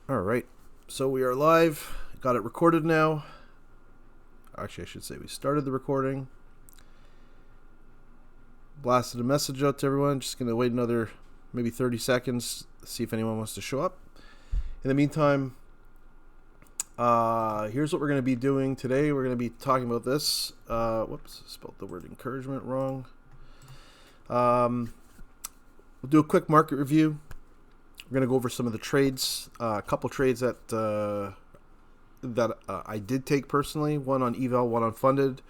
All right, so we are live. Got it recorded now. Actually, I should say we started the recording. Blasted a message out to everyone. Just going to wait another maybe 30 seconds, see if anyone wants to show up. In the meantime, here's what we're going to be doing today. We're going to be talking about this. Whoops, spelled the word encouragement wrong. We'll do a quick market review. We're going to go over some of the trades, a couple trades that I did take personally, one on EVAL, one on funded.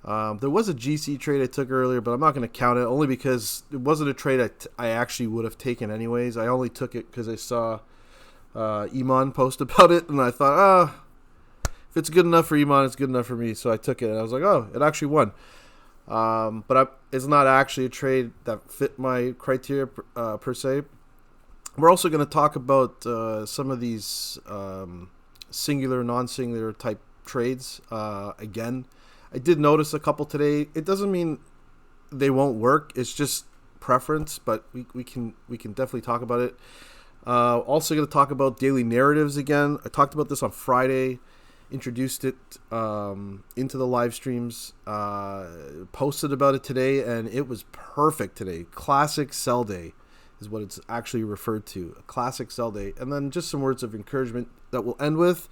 There was a GC trade I took earlier, but I'm not going to count it only because it wasn't a trade I actually would have taken anyways. I only took it because I saw Iman post about it, and I thought, if it's good enough for Iman, it's good enough for me. So I took it, and I was like, oh, it actually won. It's not actually a trade that fit my criteria per se. We're also going to talk about some of these singular, non-singular type trades. Again, I did notice a couple today. It doesn't mean they won't work. It's just preference, but we can definitely talk about it. Also going to talk about daily narratives again. I talked about this on Friday, introduced it into the live streams, posted about it today, and it was perfect today. Classic sell day is what it's actually referred to, a classic sell day. And then just some words of encouragement that we'll end with.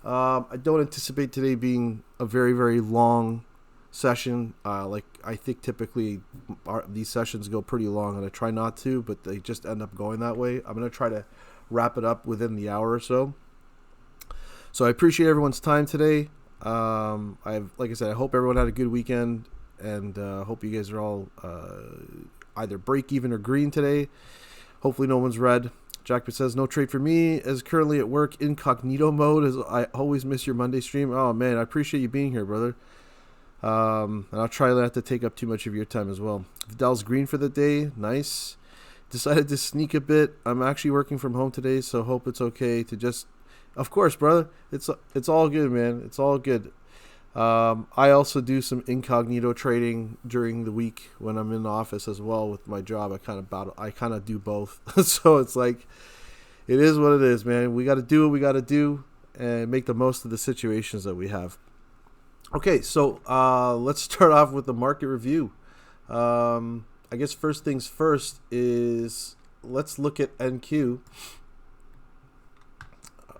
I don't anticipate today being a very, very long session. Like I think typically these sessions go pretty long, and I try not to, but they just end up going that way. I'm going to try to wrap it up within the hour or so. So I appreciate everyone's time today. Like I said, I hope everyone had a good weekend, and hope you guys are all either break even or green today. Hopefully no one's red. Jackman says, no trade for me, as currently at work incognito mode, as I always miss your Monday stream. Oh man, I appreciate you being here, brother. And I'll try not to take up too much of your time as well. Vidal's green for the day. Nice. Decided to sneak a bit. I'm actually working from home today, so hope it's okay to just... Of course, brother. It's all good, man. It's all good. I also do some incognito trading during the week when I'm in the office as well with my job. I kind of do both. So it's like, it is what it is, man. We got to do what we got to do and make the most of the situations that we have. Okay, so let's start off with the market review. I guess first things first is let's look at NQ.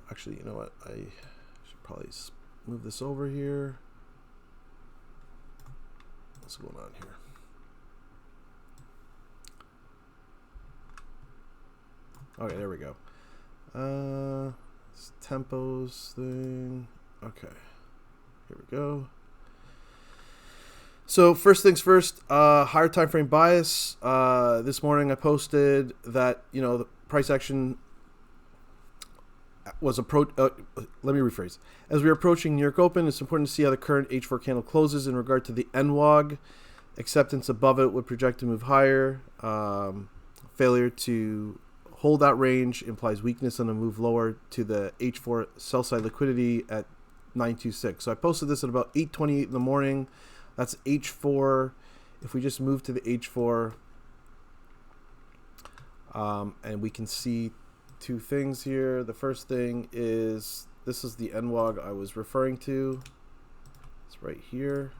Actually, you know what? I should probably move this over here. What's going on here? Okay, there we go. This tempos thing. Okay, here we go. So first things first, higher time frame bias. This morning I posted that the price action was let me rephrase. As we are approaching New York Open, it's important to see how the current H4 candle closes in regard to the NWOG. Acceptance above it would project to move higher. Failure to hold that range implies weakness on a move lower to the H4 sell side liquidity at 926. So I posted this at about 8:28 in the morning. That's H4. If we just move to the H4, and we can see two things here. The first thing is this is the NWOG I was referring to. It's right here.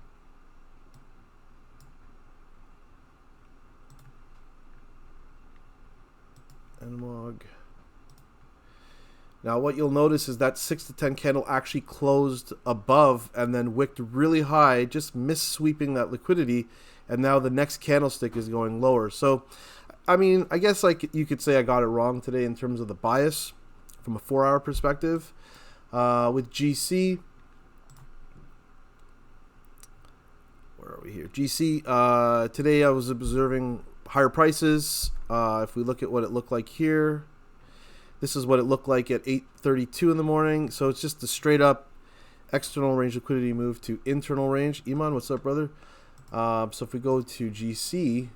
NWOG. Now what you'll notice is that 6 to 10 candle actually closed above and then wicked really high, just sweeping that liquidity, and now the next candlestick is going lower. So I mean, I guess like you could say I got it wrong today in terms of the bias from a 4-hour perspective. With GC, where are we here? GC, today I was observing higher prices. If we look at what it looked like here, this is what it looked like at 8:32 in the morning. So it's just a straight up external range liquidity move to internal range. Iman, what's up, brother? So if we go to GC,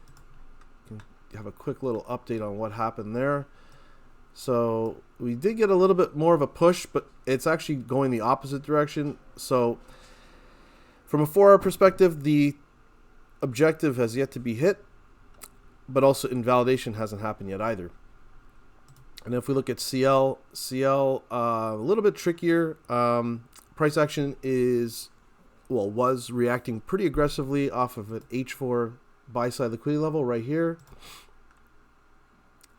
have a quick little update on what happened there. So we did get a little bit more of a push, but it's actually going the opposite direction. So from a 4-hour perspective, the objective has yet to be hit, but also invalidation hasn't happened yet either. And if we look at CL, a little bit trickier. Price action was reacting pretty aggressively off of an H4 buy side liquidity level right here.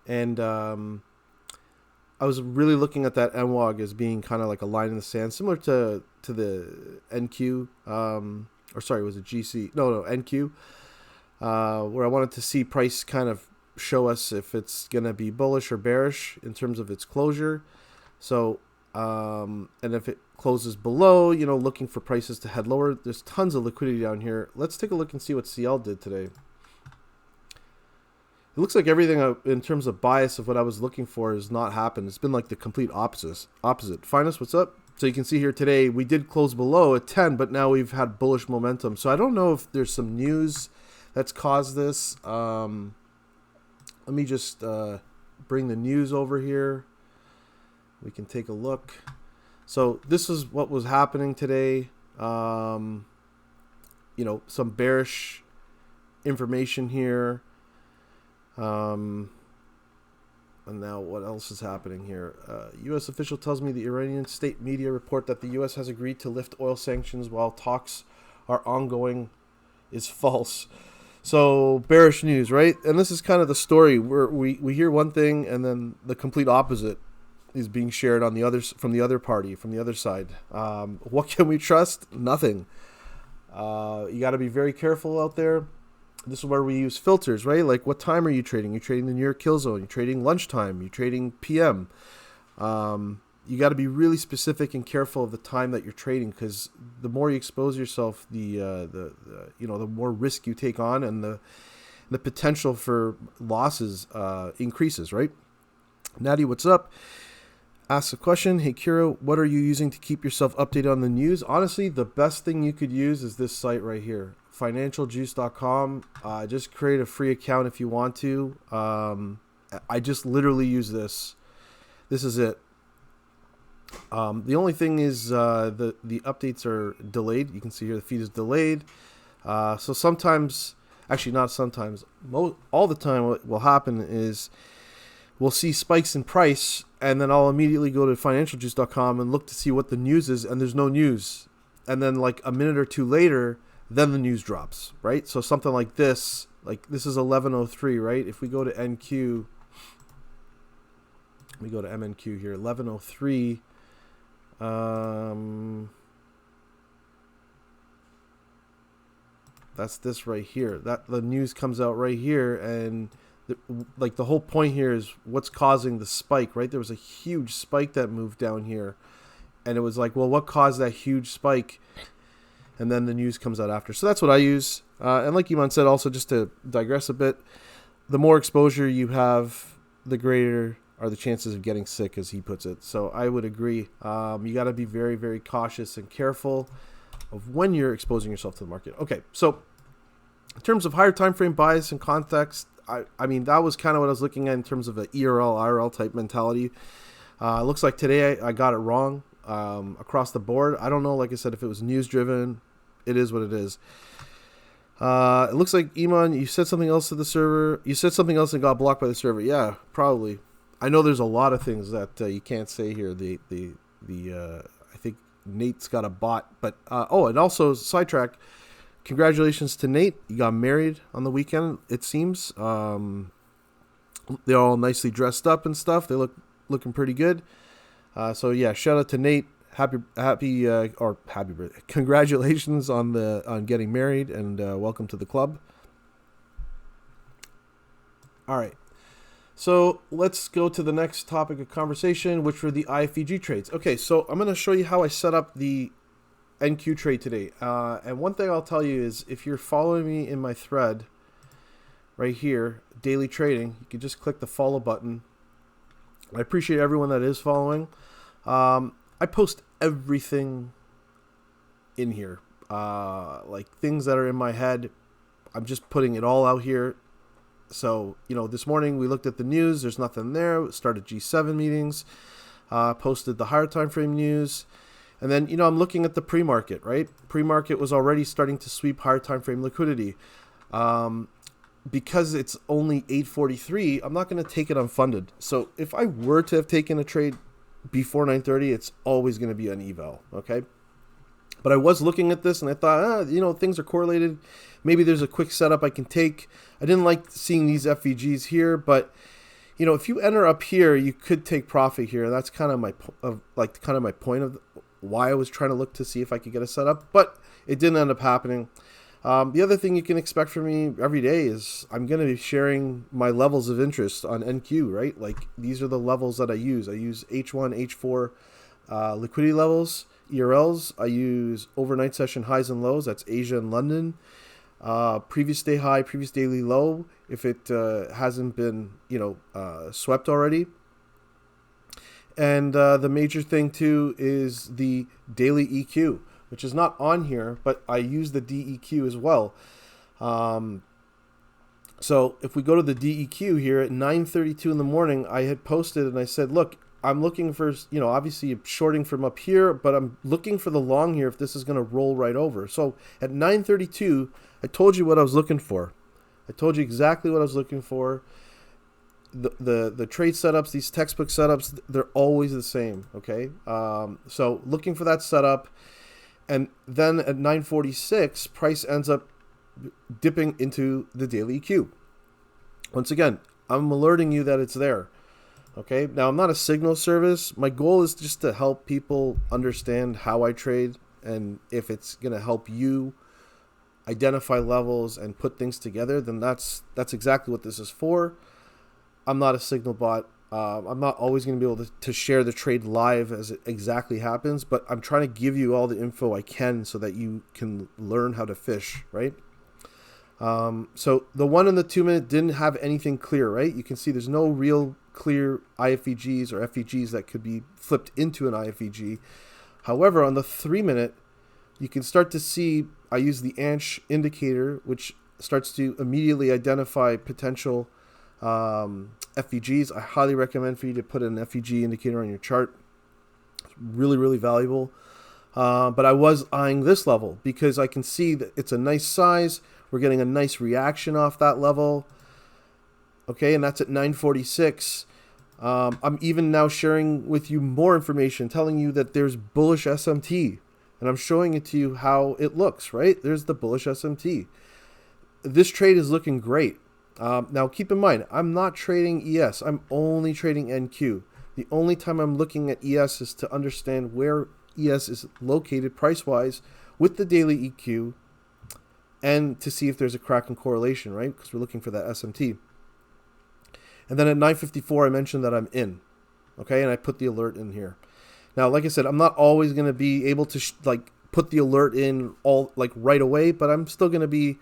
And I was really looking at that NWOG as being kind of like a line in the sand, similar to the NQ, was it GC? No, NQ, where I wanted to see price kind of show us if it's going to be bullish or bearish in terms of its closure. So, and if it closes below, looking for prices to head lower. There's tons of liquidity down here. Let's take a look and see what CL did today. It looks like everything in terms of bias of what I was looking for has not happened. It's been like the complete opposite. Finus, what's up? So you can see here today, we did close below at 10, but now we've had bullish momentum. So I don't know if there's some news that's caused this. Let me just bring the news over here. We can take a look. So this is what was happening today. Some bearish information here. And now what else is happening here? U.S. official tells me the Iranian state media report that the U.S. has agreed to lift oil sanctions while talks are ongoing is false. So bearish news, right? And this is kind of the story where we hear one thing and then the complete opposite is being shared on the others from the other party, from the other side. What can we trust? Nothing. You got to be very careful out there. This is where we use filters, right? Like, what time are you trading? You're trading the New York kill zone. You're trading lunchtime. You're trading PM. You got to be really specific and careful of the time that you're trading, because the more you expose yourself, the more risk you take on, and the potential for losses increases, right? Natty, what's up? Ask a question. Hey, Kira, what are you using to keep yourself updated on the news? Honestly, the best thing you could use is this site right here, financialjuice.com. Just create a free account if you want to. I just literally use this. This is it. The only thing is the updates are delayed. You can see here the feed is delayed. So sometimes, actually not sometimes, all the time what will happen is we'll see spikes in price, and then I'll immediately go to financialjuice.com and look to see what the news is, and there's no news. And then like a minute or two later, then the news drops, right? So something like this is 11:03, right? If we go to NQ, we go to MNQ here, 11:03. That's this right here. That the news comes out right here, and the whole point here is what's causing the spike, right? There was a huge spike that moved down here, and it was like, well, what caused that huge spike? And then the news comes out after. So that's what I use. And like Iman said, also just to digress a bit, the more exposure you have, the greater are the chances of getting sick, as he puts it. So I would agree. You got to be very, very cautious and careful of when you're exposing yourself to the market. Okay, so in terms of higher time frame bias and context, I mean, that was kind of what I was looking at in terms of an ERL, IRL type mentality. It looks like today I got it wrong across the board. I don't know, like I said, if it was news driven. It is what it is. It looks like, Iman, you said something else to the server. You said something else and got blocked by the server. Yeah, probably. I know there's a lot of things that you can't say here. I think Nate's got a bot. But and also, sidetrack, congratulations to Nate. You got married on the weekend, it seems. They're all nicely dressed up and stuff. They looking pretty good. So yeah, shout out to Nate. Happy birthday. Congratulations on getting married, and welcome to the club. All right. So let's go to the next topic of conversation, which were the IFVG trades. Okay, so I'm going to show you how I set up the NQ trade today. And one thing I'll tell you is, if you're following me in my thread right here, daily trading, you can just click the follow button. I appreciate everyone that is following. I post everything in here, like things that are in my head. I'm just putting it all out here. So, this morning we looked at the news. There's nothing there. Started G7 meetings, posted the higher time frame news. And then, I'm looking at the pre-market, right? Pre-market was already starting to sweep higher time frame liquidity. because it's only 8:43, I'm not going to take it unfunded. So if I were to have taken a trade before 9:30, it's always going to be on eval, okay? But I was looking at this and I thought, things are correlated. Maybe there's a quick setup I can take. I didn't like seeing these FVGs here, but if you enter up here, you could take profit here. That's kind of my point of why I was trying to look to see if I could get a setup, but it didn't end up happening. The other thing you can expect from me every day is I'm going to be sharing my levels of interest on NQ, right? Like these are the levels that I use. I use H1, H4 liquidity levels, ERLs. I use overnight session highs and lows. That's Asia and London. Previous day high, previous daily low, if it hasn't been, swept already. And the major thing too is the daily EQ, which is not on here, but I use the DEQ as well. So if we go to the DEQ here at 9:32 in the morning, I had posted and I said, look, I'm looking for, obviously shorting from up here, but I'm looking for the long here if this is going to roll right over. So at 9:32, I told you what I was looking for. I told you exactly what I was looking for. The trade setups, these textbook setups, they're always the same, okay? So looking for that setup, and then at 9:46, price ends up dipping into the daily EQ. Once again, I'm alerting you that it's there. Okay, now I'm not a signal service. My goal is just to help people understand how I trade, and if it's going to help you identify levels and put things together, then that's exactly what this is for. I'm not a signal bot. I'm not always going to be able to share the trade live as it exactly happens, but I'm trying to give you all the info I can so that you can learn how to fish, right? So the 1 and the 2 minute didn't have anything clear, right? You can see there's no real clear IFVGs or FVGs that could be flipped into an IFVG. However, on the 3 minute, you can start to see, I use the ANSH indicator, which starts to immediately identify potential FVGs. I highly recommend for you to put an FVG indicator on your chart. It's really, really valuable. But I was eyeing this level because I can see that it's a nice size. We're getting a nice reaction off that level. Okay, and that's at 9:46. I'm even now sharing with you more information, telling you that there's bullish SMT. And I'm showing it to you how it looks, right? There's the bullish SMT. This trade is looking great. Now, keep in mind, I'm not trading ES. I'm only trading NQ. The only time I'm looking at ES is to understand where ES is located price-wise with the daily EQ and to see if there's a crack in correlation, right? Because we're looking for that SMT. And then at 9:54, I mentioned that I'm in, okay? And I put the alert in here. Now, like I said, I'm not always going to be able to put the alert in all right away, but I'm still going to be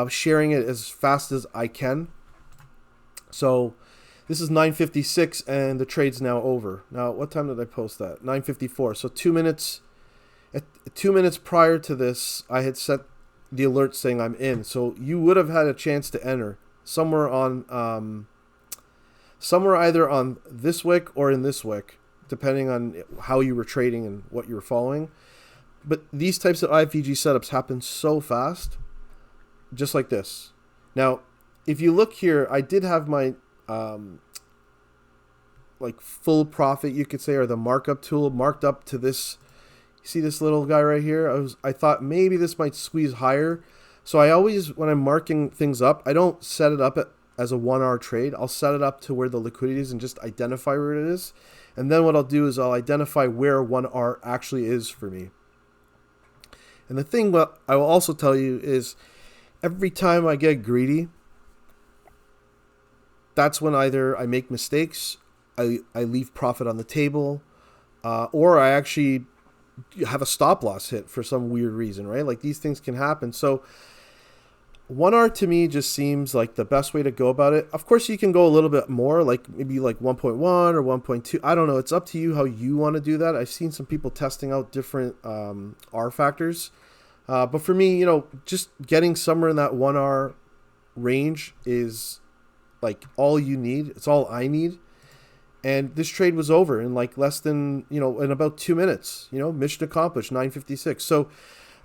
sharing it as fast as I can. So this is 9:56 and the trade's now over. Now, what time did I post that? 9:54. So 2 minutes. At 2 minutes prior to this, I had set the alert saying I'm in. So you would have had a chance to enter somewhere either on this wick or in this wick, depending on how you were trading and what you were following. But these types of IFVG setups happen so fast, just like this. Now, if you look here, I did have my full profit, you could say, or the markup tool marked up to this. You see this little guy right here? I thought maybe this might squeeze higher. So I always, when I'm marking things up, I don't set it up as a 1 hour trade. I'll set it up to where the liquidity is and just identify where it is. And then what I'll do is I'll identify where 1 hour actually is for me. And the thing what I will also tell you is every time I get greedy, that's when either I make mistakes, I leave profit on the table, or I actually have a stop loss hit for some weird reason, right? Like these things can happen. So 1 hour to me just seems like the best way to go about it. Of course, you can go a little bit more, like maybe 1.1 or 1.2. I don't know. It's up to you how you want to do that. I've seen some people testing out different R factors. But for me, just getting somewhere in that 1 hour range is like all you need. It's all I need. And this trade was over in less than, in about 2 minutes, mission accomplished, 9:56. So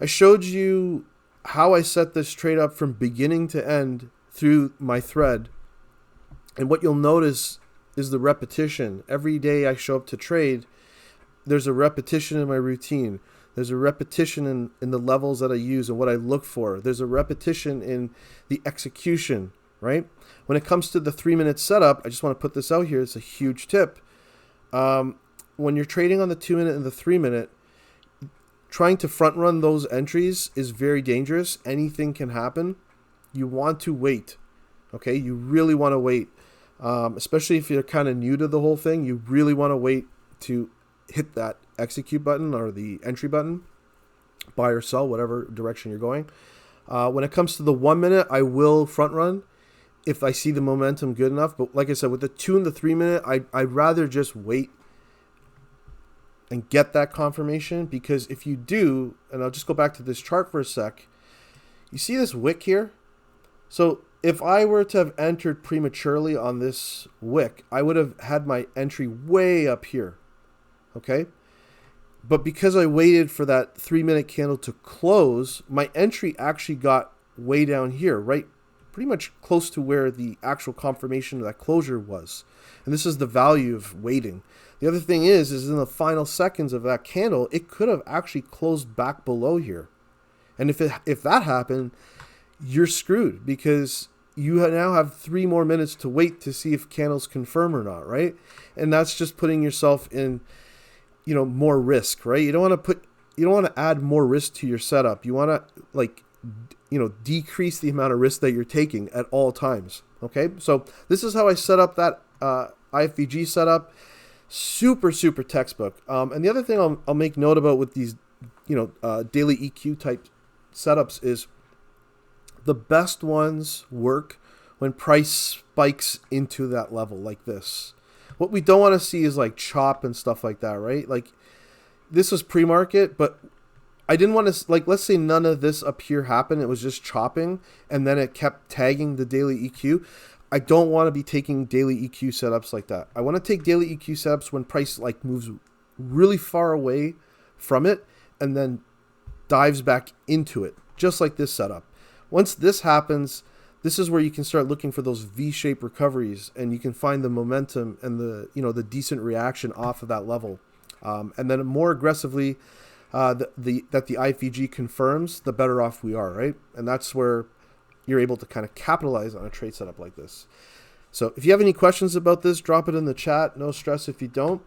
I showed you how I set this trade up from beginning to end through my thread. And what you'll notice is the repetition. Every day I show up to trade, there's a repetition in my routine. There's a repetition in the levels that I use and what I look for. There's a repetition in the execution, right? When it comes to the 3-minute setup, I just want to put this out here. It's a huge tip. When you're trading on the 2-minute and the 3-minute, trying to front run those entries is very dangerous. Anything can happen. You want to wait, okay? You really want to wait, especially if you're kind of new to the whole thing. You really want to wait to hit that execute button or the entry button, buy or sell, whatever direction you're going. When it comes to the 1-minute, I will front run if I see the momentum good enough. But like I said, with the 2 and the 3-minute, I'd rather just wait and get that confirmation, because if you do, and I'll just go back to this chart for a sec, you see this wick here? So if I were to have entered prematurely on this wick, I would have had my entry way up here, okay? But because I waited for that 3-minute candle to close, my entry actually got way down here, right? Pretty much close to where the actual confirmation of that closure was. And this is the value of waiting. The other thing is in the final seconds of that candle, it could have actually closed back below here. And if that happened, you're screwed, because you now have 3 more minutes to wait to see if candles confirm or not, right? And that's just putting yourself in, more risk, right? You don't want to add more risk to your setup. You want to decrease the amount of risk that you're taking at all times. Okay, so this is how I set up that IFVG setup. Super textbook. And the other thing I'll make note about with these, daily EQ type setups is the best ones work when price spikes into that level like this. What we don't want to see is like chop and stuff like that, right? Like this was pre-market, but I didn't want to, let's say none of this up here happened. It was just chopping, and then it kept tagging the daily EQ. I don't want to be taking daily EQ setups like that. I want to take daily EQ setups when price moves really far away from it and then dives back into it, just like this setup. Once this happens, this is where you can start looking for those V-shaped recoveries, and you can find the momentum and the decent reaction off of that level. And then more aggressively, that the IFVG confirms, the better off we are, right? And that's where you're able to kind of capitalize on a trade setup like this. So if you have any questions about this, drop it in the chat. No stress if you don't.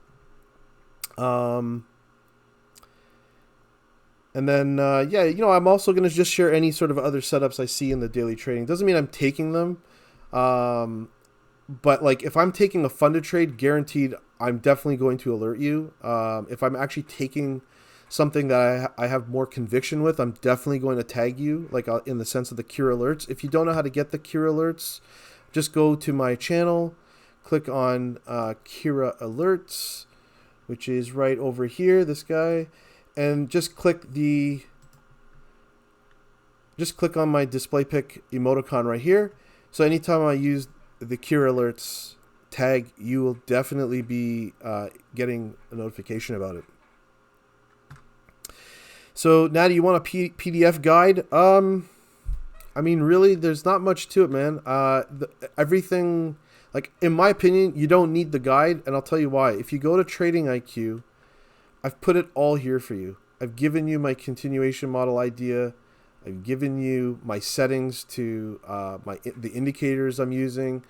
And then, I'm also going to just share any sort of other setups I see in the daily trading. Doesn't mean I'm taking them. But if I'm taking a funded trade, guaranteed, I'm definitely going to alert you. If I'm actually taking something that I have more conviction with, I'm definitely going to tag you, in the sense of the Cure alerts. If you don't know how to get the Cure alerts, just go to my channel, click on Kira alerts, which is right over here, this guy, and just click on my display pic emoticon right here. So anytime I use the Cure alerts tag, you will definitely be getting a notification about it. So, Natty, you want a PDF guide? Really, there's not much to it, man. Everything, in my opinion, you don't need the guide, and I'll tell you why. If you go to Trading IQ, I've put it all here for you. I've given you my continuation model idea. I've given you my settings to the indicators I'm using.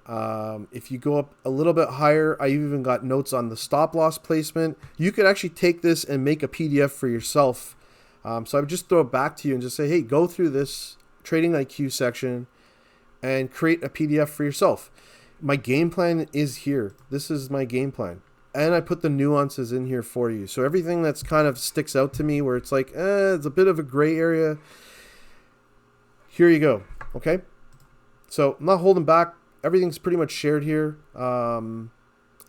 If you go up a little bit higher, I even got notes on the stop loss placement. You could actually take this and make a PDF for yourself. So I would just throw it back to you and just say, hey, go through this Trading IQ section and create a PDF for yourself. My game plan is here. This is my game plan. And I put the nuances in here for you. So everything that's kind of sticks out to me where it's it's a bit of a gray area. Here you go. Okay. So I'm not holding back. Everything's pretty much shared here. And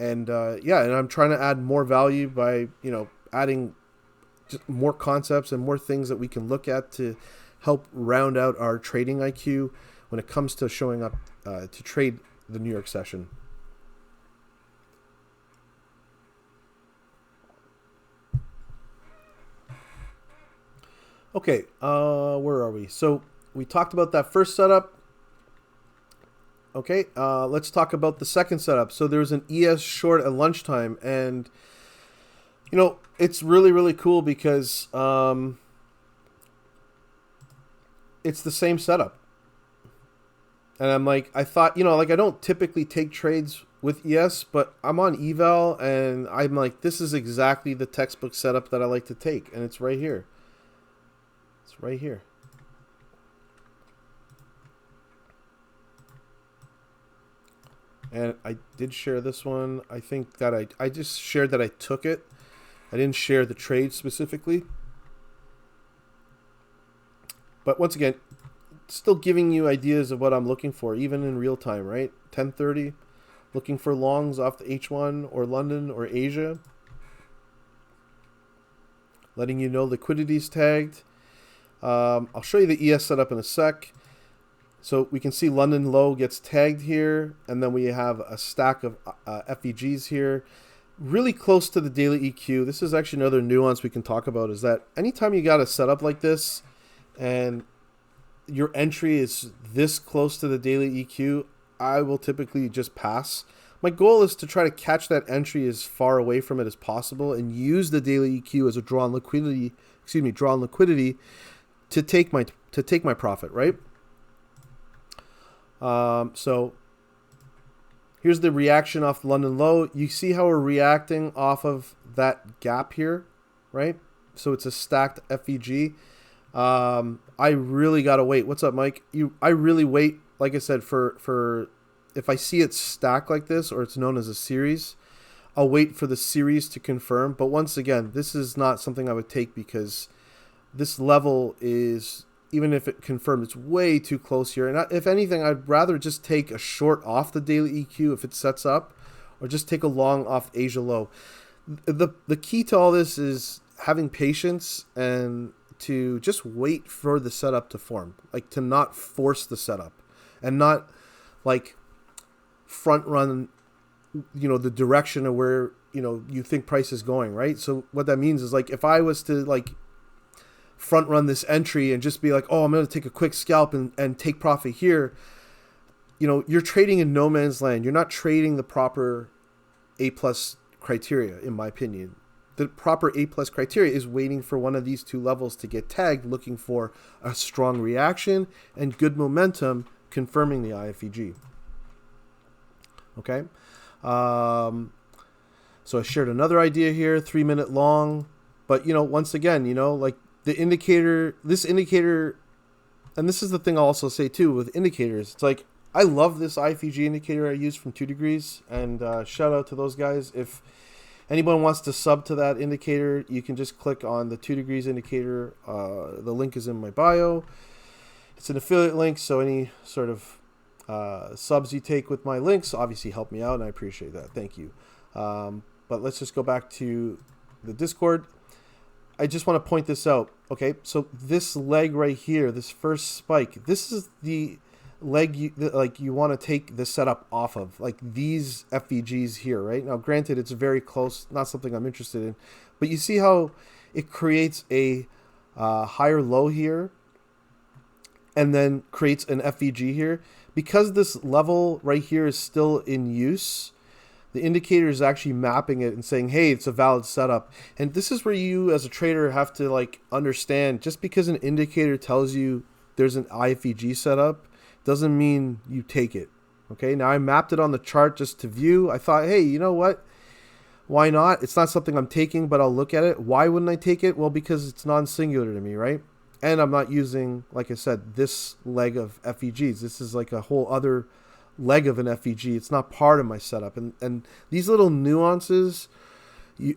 I'm trying to add more value by, adding just more concepts and more things that we can look at to help round out our trading IQ when it comes to showing up to trade the New York session. Okay, where are we? So we talked about that first setup. Okay, let's talk about the second setup. So there's an ES short at lunchtime, and you know, it's really, really cool because it's the same setup. And I'm like, I thought, you know, like I don't typically take trades with ES, but I'm on EVAL, and I'm like, this is exactly the textbook setup that I like to take, and it's right here. It's right here. And I did share this one. I think that I just shared that I took it. I didn't share the trade specifically. But once again, still giving you ideas of what I'm looking for, even in real time, right? 10:30, looking for longs off the H1 or London or Asia. Letting you know liquidity's tagged. I'll show you the ES setup in a sec. So we can see London low gets tagged here, and then we have a stack of FVGs here, really close to the daily EQ. This is actually another nuance we can talk about, is that anytime you got a setup like this and your entry is this close to the daily EQ, I will typically just pass. My goal is to try to catch that entry as far away from it as possible and use the daily EQ as a draw on liquidity, to take my profit, right? So here's the reaction off London low. You see how we're reacting off of that gap here, right? So it's a stacked FVG. I really gotta wait. What's up, Mike? I really wait, like I said, for if I see it stacked like this, or it's known as a series, I'll wait for the series to confirm. But once again, this is not something I would take, because this level is, even if it confirmed, it's way too close here. And if anything, I'd rather just take a short off the daily EQ if it sets up, or just take a long off Asia low. The key to all this is having patience and to just wait for the setup to form, like to not force the setup and not like front run, you know, the direction of where, you know, you think price is going, right? So what that means is, like, if I was to like front run this entry and just be like, oh, I'm going to take a quick scalp and take profit here, you know, you're trading in no man's land. You're not trading the proper A+ criteria, in my opinion. The proper A+ criteria is waiting for one of these two levels to get tagged, looking for a strong reaction and good momentum, confirming the IFVG. Okay. So I shared another idea here, 3-minute long. But, you know, once again, you know, like the indicator, this indicator, and this is the thing I'll also say too with indicators. It's like, I love this IFVG indicator I use from 2 Degrees, and shout out to those guys. If anyone wants to sub to that indicator, you can just click on the 2 Degrees indicator. The link is in my bio. It's an affiliate link, so any sort of subs you take with my links obviously help me out, and I appreciate that. Thank you. But let's just go back to the Discord. I just want to point this out. Okay, so this leg right here, this first spike, this is the leg you want to take the setup off of, like these FVGs here, right? Now, granted, it's very close, not something I'm interested in, but you see how it creates a higher low here and then creates an FVG here. Because this level right here is still in use, the indicator is actually mapping it and saying, hey, it's a valid setup. And this is where you as a trader have to like understand, just because an indicator tells you there's an IFVG setup doesn't mean you take it. Okay, now I mapped it on the chart just to view. I thought, hey, you know what? Why not? It's not something I'm taking, but I'll look at it. Why wouldn't I take it? Well, because it's non-singular to me, right? And I'm not using, like I said, this leg of FVGs. This is like a whole other leg of an FVG. It's not part of my setup. And these little nuances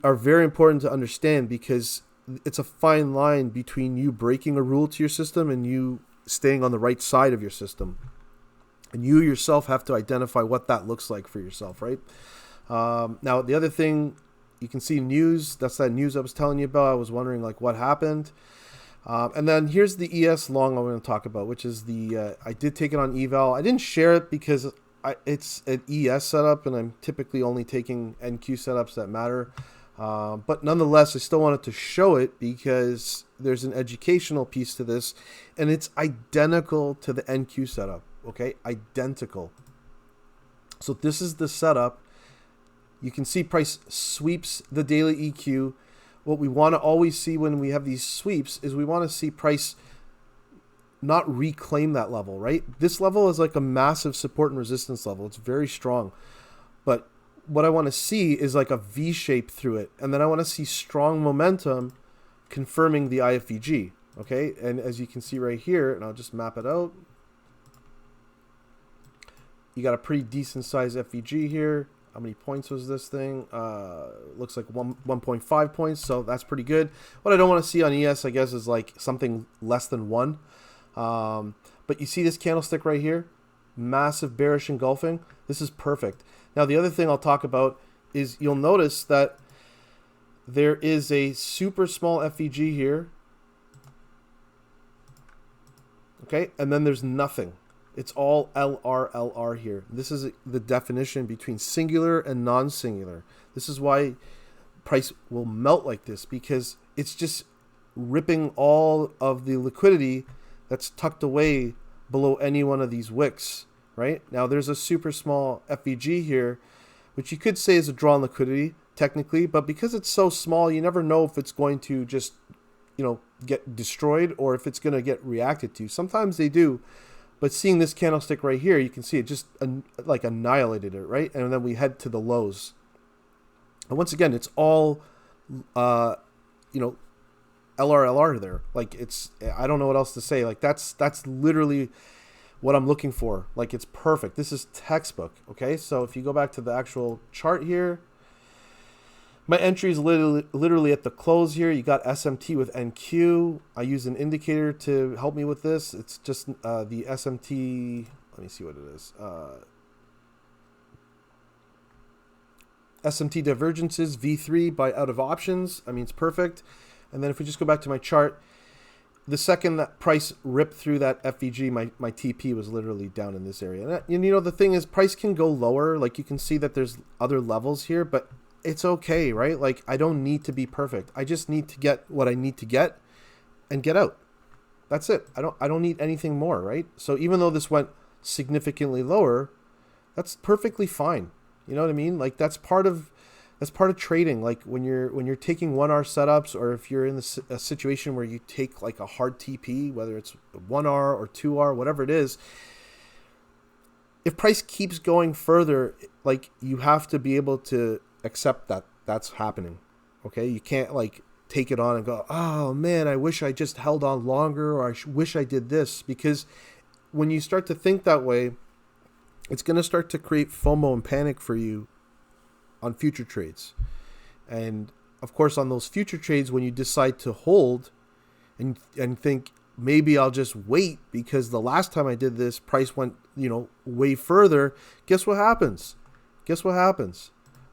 are very important to understand, because it's a fine line between you breaking a rule to your system and you staying on the right side of your system. And you yourself have to identify what that looks like for yourself, right? Now, the other thing, you can see news. That's that news I was telling you about. I was wondering like what happened. And then here's the ES long I'm going to talk about, which is the, I did take it on eval. I didn't share it because it's an ES setup, and I'm typically only taking NQ setups that matter. But nonetheless, I still wanted to show it because there's an educational piece to this, and it's identical to the NQ setup. Okay, identical. So this is the setup. You can see price sweeps the daily EQ. What we want to always see when we have these sweeps is we want to see price not reclaim that level, right? This level is like a massive support and resistance level. It's very strong. But what I want to see is like a V shape through it. And then I want to see strong momentum confirming the IFVG. Okay, and as you can see right here, and I'll just map it out, you got a pretty decent size FVG here. How many points was this thing? Looks like 1.5 points, so that's pretty good. What I don't want to see on ES, I guess, is like something less than 1. But you see this candlestick right here? Massive bearish engulfing. This is perfect. Now, the other thing I'll talk about is you'll notice that there is a super small FVG here. Okay, and then there's nothing. It's all LR here. This is the definition between singular and non-singular. This is why price will melt like this, because it's just ripping all of the liquidity that's tucked away below any one of these wicks, right? Now there's a super small FVG here, which you could say is a drawn liquidity technically, but because it's so small, you never know if it's going to just, get destroyed or if it's going to get reacted to. Sometimes they do, but seeing this candlestick right here, you can see it just like annihilated it, right? And then we head to the lows. And once again, it's all, LR there. Like I don't know what else to say. Like that's literally what I'm looking for. Like it's perfect. This is textbook. Okay. So if you go back to the actual chart here, my entry is literally at the close here. You got SMT with NQ. I use an indicator to help me with this. It's just the SMT. Let me see what it is. SMT divergences, V3 by out of options. I mean, it's perfect. And then if we just go back to my chart, the second that price ripped through that FVG, my TP was literally down in this area. And the thing is, price can go lower. Like you can see that there's other levels here, but it's okay, right? Like I don't need to be perfect. I just need to get what I need to get and get out. That's it. I don't need anything more, right? So even though this went significantly lower, that's perfectly fine. You know what I mean? Like that's part of trading. Like when you're taking 1R setups, or if you're in a situation where you take like a hard TP, whether it's 1R or 2R, whatever it is, if price keeps going further, like you have to be able to accept that that's happening. Okay, you can't like take it on and go, oh man, I wish I just held on longer, or I wish I did this, because when you start to think that way, it's going to start to create FOMO and panic for you on future trades. And of course, on those future trades, when you decide to hold and think maybe I'll just wait because the last time I did this, price went way further, guess what happens?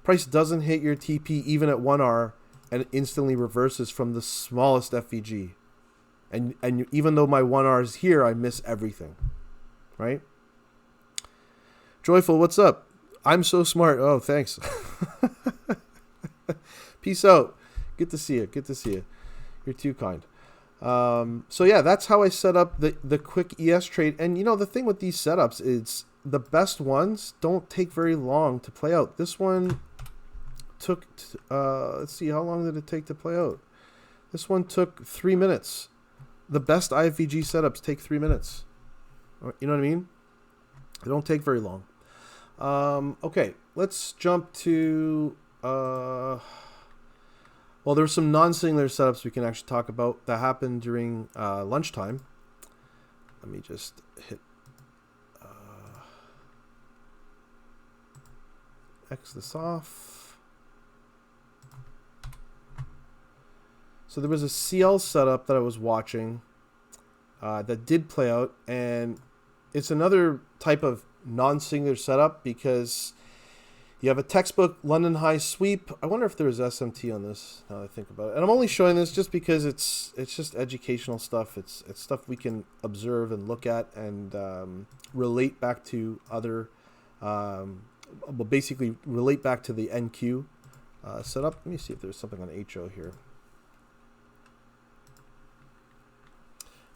Price doesn't hit your TP even at 1R, and it instantly reverses from the smallest FVG. And even though my 1R is here, I miss everything, right? Joyful, what's up? I'm so smart. Oh, thanks. Peace out. Good to see you. You're too kind. So yeah, that's how I set up the quick ES trade. And the thing with these setups is the best ones don't take very long to play out. This one took, let's see, how long did it take to play out? This one took 3 minutes. The best IFVG setups take 3 minutes. You know what I mean? They don't take very long. Okay, let's jump to, well, there's some non-singular setups we can actually talk about that happened during lunchtime. Let me just hit X this off. So there was a CL setup that I was watching that did play out, and it's another type of non-singular setup because you have a textbook London high sweep. I wonder if there's SMT on this now that I think about it. And I'm only showing this just because it's just educational stuff. It's stuff we can observe and look at and relate back to other, well, basically relate back to the NQ setup. Let me see if there's something on HO here.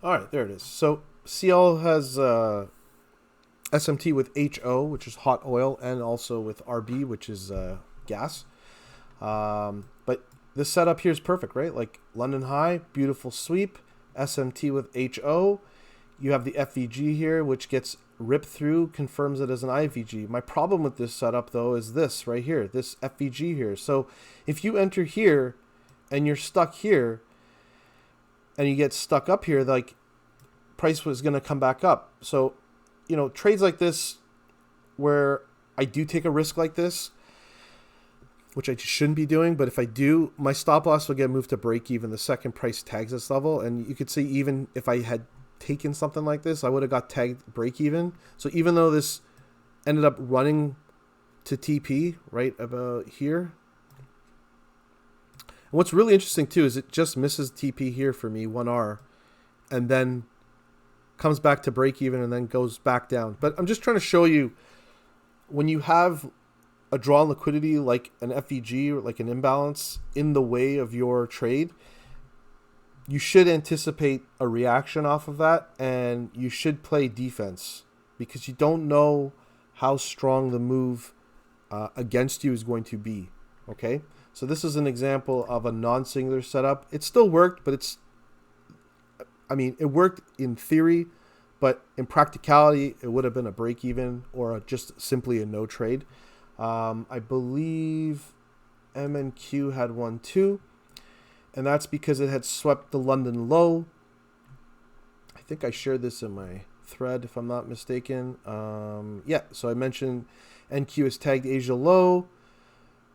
All right, there it is. So CL has SMT with HO, which is hot oil, and also with RB, which is gas. But this setup here is perfect, right? Like London high, beautiful sweep, SMT with HO. You have the FVG here, which gets ripped through, confirms it as an IFVG. My problem with this setup, though, is this right here, this FVG here. So if you enter here and you're stuck here and you get stuck up here, like price was going to come back up. So, you know, trades like this where I do take a risk like this, which I shouldn't be doing, but if I do, my stop loss will get moved to break even the second price tags this level. And you could see even if I had taken something like this, I would have got tagged break even. So even though this ended up running to TP right about here, and what's really interesting too is it just misses TP here for me, 1R, and then comes back to break even and then goes back down. But I'm just trying to show you, when you have a draw on liquidity like an FVG or like an imbalance in the way of your trade, you should anticipate a reaction off of that, and you should play defense because you don't know how strong the move against you is going to be. Okay, so this is an example of a non-singular setup. It still worked, but it worked in theory, but in practicality, it would have been a break even or just simply a no trade. I believe MNQ had one too. And that's because it had swept the London low. I think I shared this in my thread, if I'm not mistaken. Yeah, so I mentioned NQ is tagged Asia low.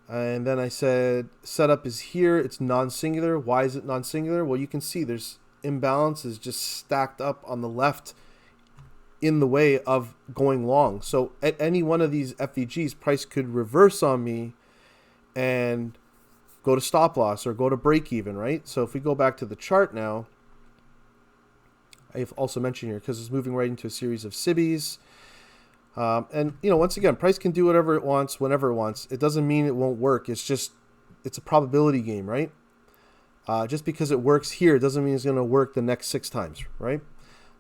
And then I said setup is here. It's non-singular. Why is it non-singular? Well, you can see there's imbalances just stacked up on the left in the way of going long. So at any one of these FVGs, price could reverse on me and go to stop loss or go to break even, right? So if we go back to the chart now, I've also mentioned here because it's moving right into a series of SIBIs. And, you know, once again, price can do whatever it wants, whenever it wants. It doesn't mean it won't work. It's a probability game, right? Just because it works here doesn't mean it's going to work the next 6 times, right?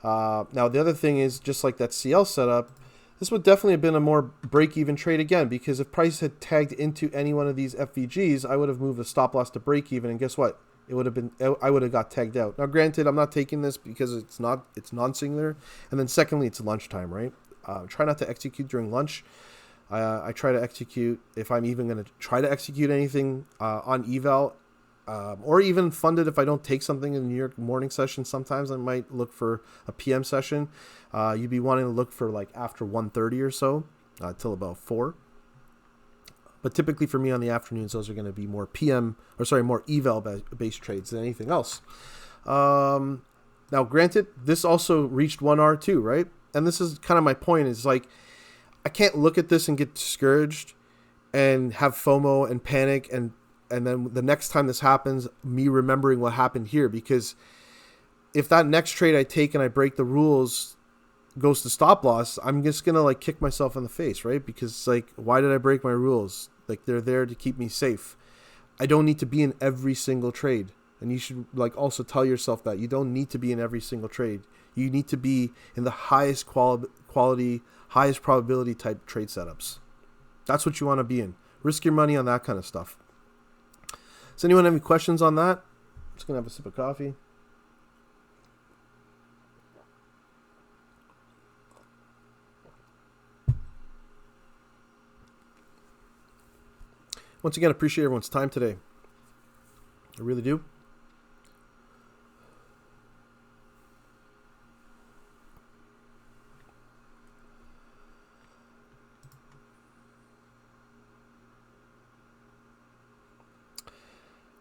Now, the other thing is, just like that CL setup, this would definitely have been a more break-even trade again, because if price had tagged into any one of these FVGs, I would have moved the stop loss to break-even, and guess what? It would have been, I would have got tagged out. Now, granted, I'm not taking this because it's non-singular, and then secondly, it's lunchtime, right? Try not to execute during lunch. I try to execute, if I'm even going to try to execute anything on EVAL, or even funded if I don't take something in the New York morning session. Sometimes I might look for a PM session. You'd be wanting to look for like after 1:30 or so till about 4. But typically for me on the afternoons, those are going to be more more eval based trades than anything else. Now, granted, this also reached 1R too, right? And this is kind of my point, is like, I can't look at this and get discouraged and have FOMO and panic and then the next time this happens, me remembering what happened here, because if that next trade I take and I break the rules goes to stop loss, I'm just going to like kick myself in the face, right? Because like, why did I break my rules? Like, they're there to keep me safe. I don't need to be in every single trade. And you should like also tell yourself that you don't need to be in every single trade. You need to be in the highest quality, highest probability type trade setups. That's what you want to be in. Risk your money on that kind of stuff. Does anyone have any questions on that? I'm just going to have a sip of coffee. Once again, appreciate everyone's time today. I really do.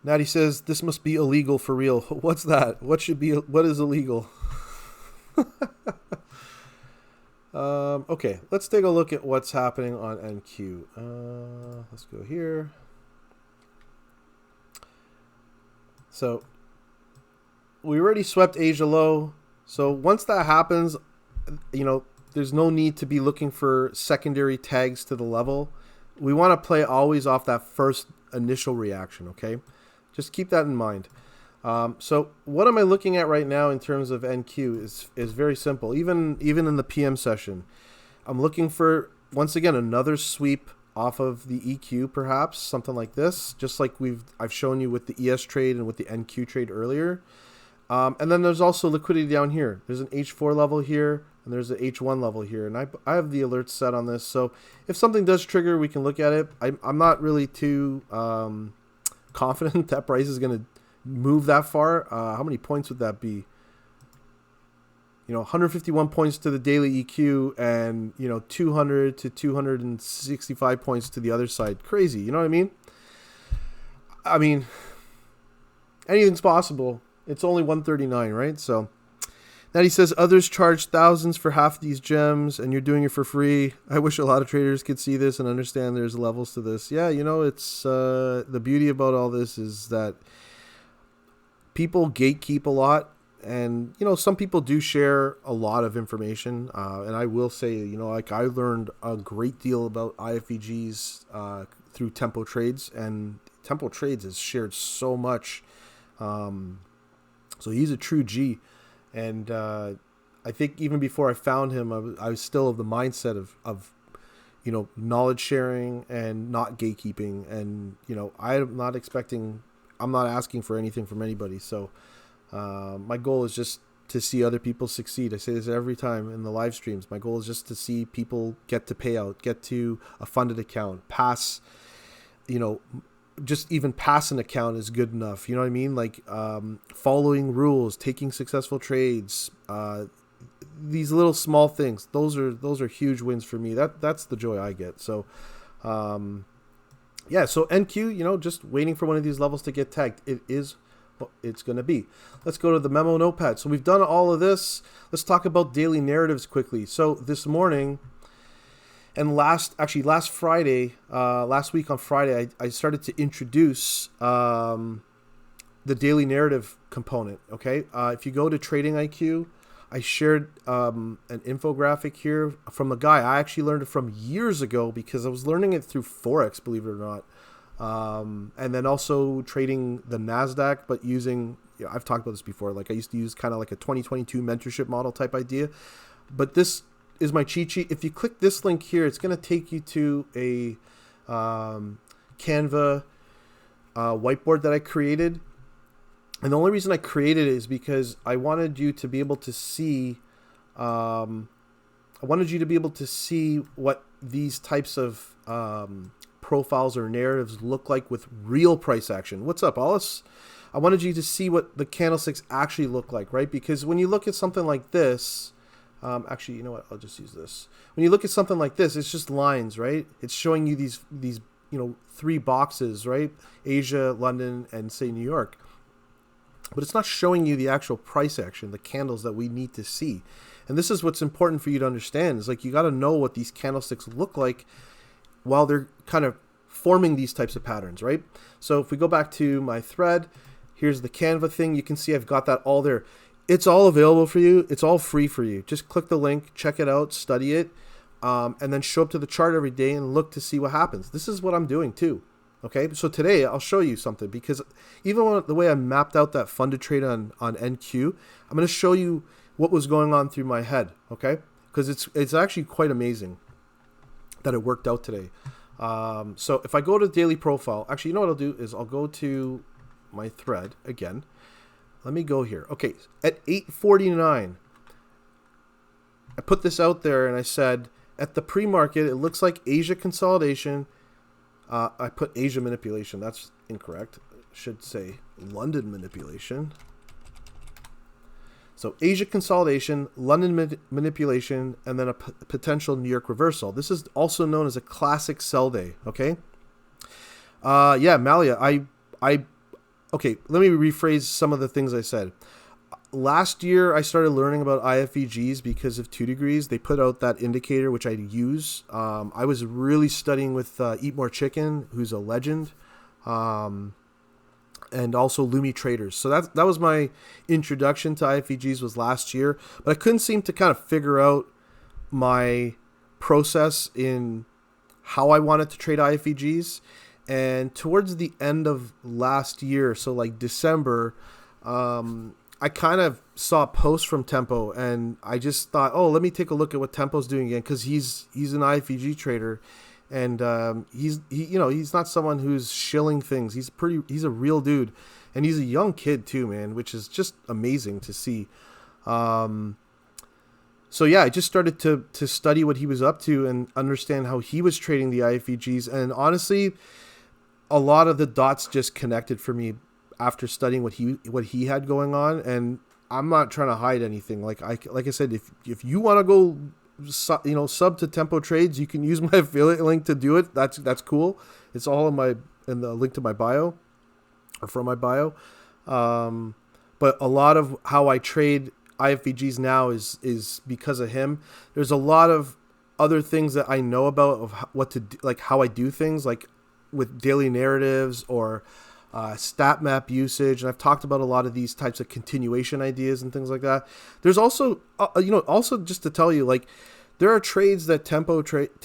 Natty says, this must be illegal for real. What's that? What is illegal? Okay, let's take a look at what's happening on NQ. Let's go here. So we already swept Asia low. So once that happens, you know, there's no need to be looking for secondary tags to the level. We want to play always off that first initial reaction, okay? Just keep that in mind. So what am I looking at right now in terms of NQ is very simple. Even in the PM session, I'm looking for, once again, another sweep off of the EQ, perhaps something like this, just like I've shown you with the ES trade and with the NQ trade earlier. And then there's also liquidity down here. There's an H4 level here, and there's an H1 level here, and I have the alerts set on this. So if something does trigger, we can look at it. I'm not really too confident that price is going to move that far. How many points would that be? 151 points to the daily EQ, and 200 to 265 points to the other side. Crazy, you know what I mean? I mean, anything's possible. It's only 139, right? So then he says others charge thousands for half these gems, and you're doing it for free. I wish a lot of traders could see this and understand there's levels to this. Yeah, it's the beauty about all this is that people gatekeep a lot. And, some people do share a lot of information. And I will say, I learned a great deal about IFVGs through Tempo Trades. And Tempo Trades has shared so much. So he's a true G. And I think even before I found him, I was still of the mindset of knowledge sharing and not gatekeeping. And, I'm not asking for anything from anybody. So my goal is just to see other people succeed. I say this every time in the live streams. My goal is just to see people get to payout, get to a funded account, pass, just even pass an account is good enough. You know what I mean? Like following rules, taking successful trades, these little small things. Those are huge wins for me. That's the joy I get. So yeah. So NQ, just waiting for one of these levels to get tagged. It is what it's going to be. Let's go to the memo notepad. So we've done all of this. Let's talk about daily narratives quickly. So this morning and last week on Friday, I started to introduce the daily narrative component. Okay. If you go to Trading IQ, I shared an infographic here from a guy. I actually learned it from years ago because I was learning it through Forex, believe it or not. And then also trading the NASDAQ, but using, I've talked about this before. Like I used to use kind of like a 2022 mentorship model type idea, but this is my cheat sheet. If you click this link here, it's going to take you to a Canva whiteboard that I created. And the only reason I created it is because I wanted you to be able to see, what these types of profiles or narratives look like with real price action. What's up, Alice? I wanted you to see what the candlesticks actually look like, right? Because when you look at something like this, actually, you know what? I'll just use this. When you look at something like this, it's just lines, right? It's showing you these three boxes, right? Asia, London, and say New York. But it's not showing you the actual price action, the candles that we need to see. And this is what's important for you to understand. Is like you got to know what these candlesticks look like while they're kind of forming these types of patterns, right? So if we go back to my thread, here's the Canva thing. You can see I've got that all there. It's all available for you. It's all free for you. Just click the link, check it out, study it, and then show up to the chart every day and look to see what happens. This is what I'm doing too. Okay, so today I'll show you something because even the way I mapped out that funded trade on NQ, I'm going to show you what was going on through my head, okay? Because it's actually quite amazing that it worked out today. So if I go to daily profile, actually, you know what I'll do is I'll go to my thread again. Let me go here. Okay, at 8:49, I put this out there and I said, at the pre-market, it looks like Asia consolidation. I put Asia manipulation. That's incorrect. I should say London manipulation. So Asia consolidation, London manipulation, and then a potential New York reversal. This is also known as a classic sell day. Okay. Yeah, Malia. Okay. Let me rephrase some of the things I said. Last year, I started learning about IFVGs because of 2 Degrees. They put out that indicator, which I use. I was really studying with Eat More Chicken, who's a legend, and also Lumi Traders. So that was my introduction to IFVGs was last year. But I couldn't seem to kind of figure out my process in how I wanted to trade IFVGs. And towards the end of last year, so like December, I kind of saw a post from Tempo, and I just thought, oh, let me take a look at what Tempo's doing again, because he's an IFVG trader, and he's not someone who's shilling things. He's a real dude, and he's a young kid too, man, which is just amazing to see. So yeah, I just started to study what he was up to and understand how he was trading the IFVGs, and honestly, a lot of the dots just connected for me after studying what he had going on. And I'm not trying to hide anything. Like I said, if you want to go, sub to Tempo Trades, you can use my affiliate link to do it. That's cool. It's all in the link to my bio, or from my bio. But a lot of how I trade IFVGs now is because of him. There's a lot of other things that I know about of what to do, like how I do things, like with daily narratives or stat map usage, and I've talked about a lot of these types of continuation ideas and things like that. There's also, also just to tell you, like, there are trades that Tempo Trades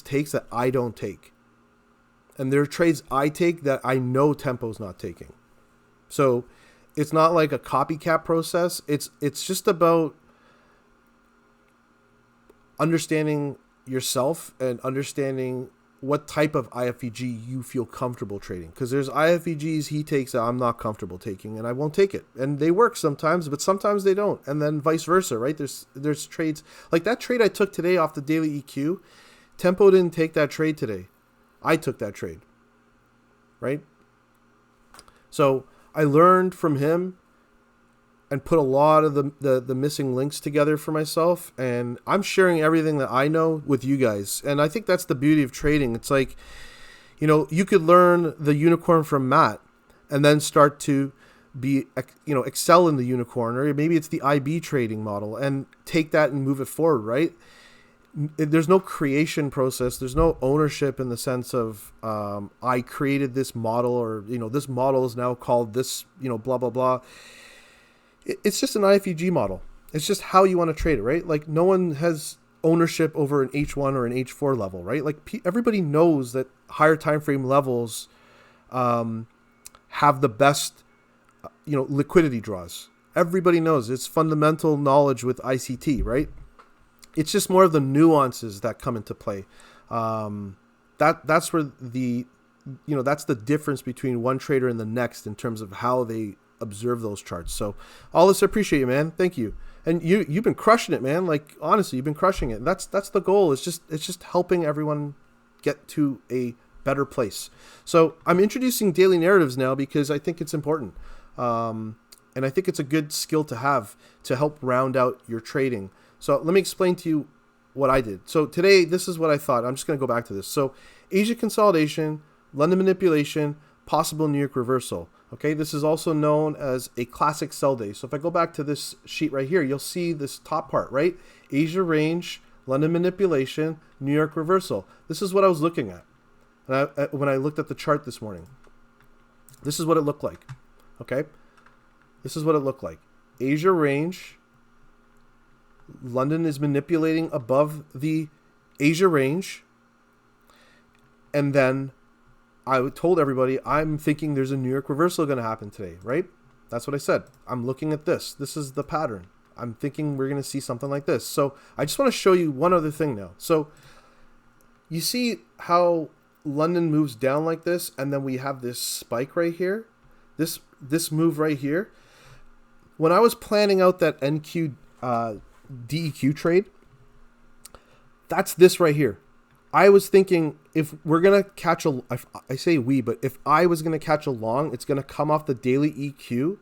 takes that I don't take, and there are trades I take that I know Tempo's not taking. So it's not like a copycat process. It's just about understanding yourself and understanding what type of IFVG you feel comfortable trading, because there's IFVGs he takes that I'm not comfortable taking, and I won't take it. And they work sometimes, but sometimes they don't, and then vice versa, right? There's trades like that trade I took today off the daily EQ. Tempo didn't take that trade today. I took that trade, right? So I learned from him and put a lot of the missing links together for myself, and I'm sharing everything that I know with you guys. And I think that's the beauty of trading. It's like, you could learn the unicorn from Matt and then start to be, excel in the unicorn, or maybe it's the IB trading model, and take that and move it forward, right? There's no creation process. There's no ownership in the sense of I created this model, or, this model is now called this, blah, blah, blah. It's just an IFVG model. It's just how you want to trade it, right? Like, no one has ownership over an H1 or an H4 level, right? Like, everybody knows that higher time frame levels have the best, liquidity draws. Everybody knows. It's fundamental knowledge with ICT, right? It's just more of the nuances that come into play. That's where that's the difference between one trader and the next in terms of how they observe those charts. So, Alice, I appreciate you, man. Thank you. And you've been crushing it, man. Like, honestly, you've been crushing it. That's the goal. It's just helping everyone get to a better place. So I'm introducing daily narratives now because I think it's important. And I think it's a good skill to have to help round out your trading. So let me explain to you what I did. So today, this is what I thought. I'm just going to go back to this. So Asia consolidation, London manipulation, possible New York reversal. Okay, this is also known as a classic sell day. So if I go back to this sheet right here, you'll see this top part, right? Asia range, London manipulation, New York reversal. This is what I was looking at when I looked at the chart this morning. This is what it looked like. Okay, this is what it looked like. Asia range, London is manipulating above the Asia range, and then I told everybody I'm thinking there's a New York reversal going to happen today, right? That's what I said. I'm looking at this. This is the pattern. I'm thinking we're going to see something like this. So I just want to show you one other thing now. So you see how London moves down like this, and then we have this spike right here, this move right here. When I was planning out that NQ DEQ trade, that's this right here. I was thinking if we're going to catch I say we, but if I was going to catch a long, it's going to come off the daily EQ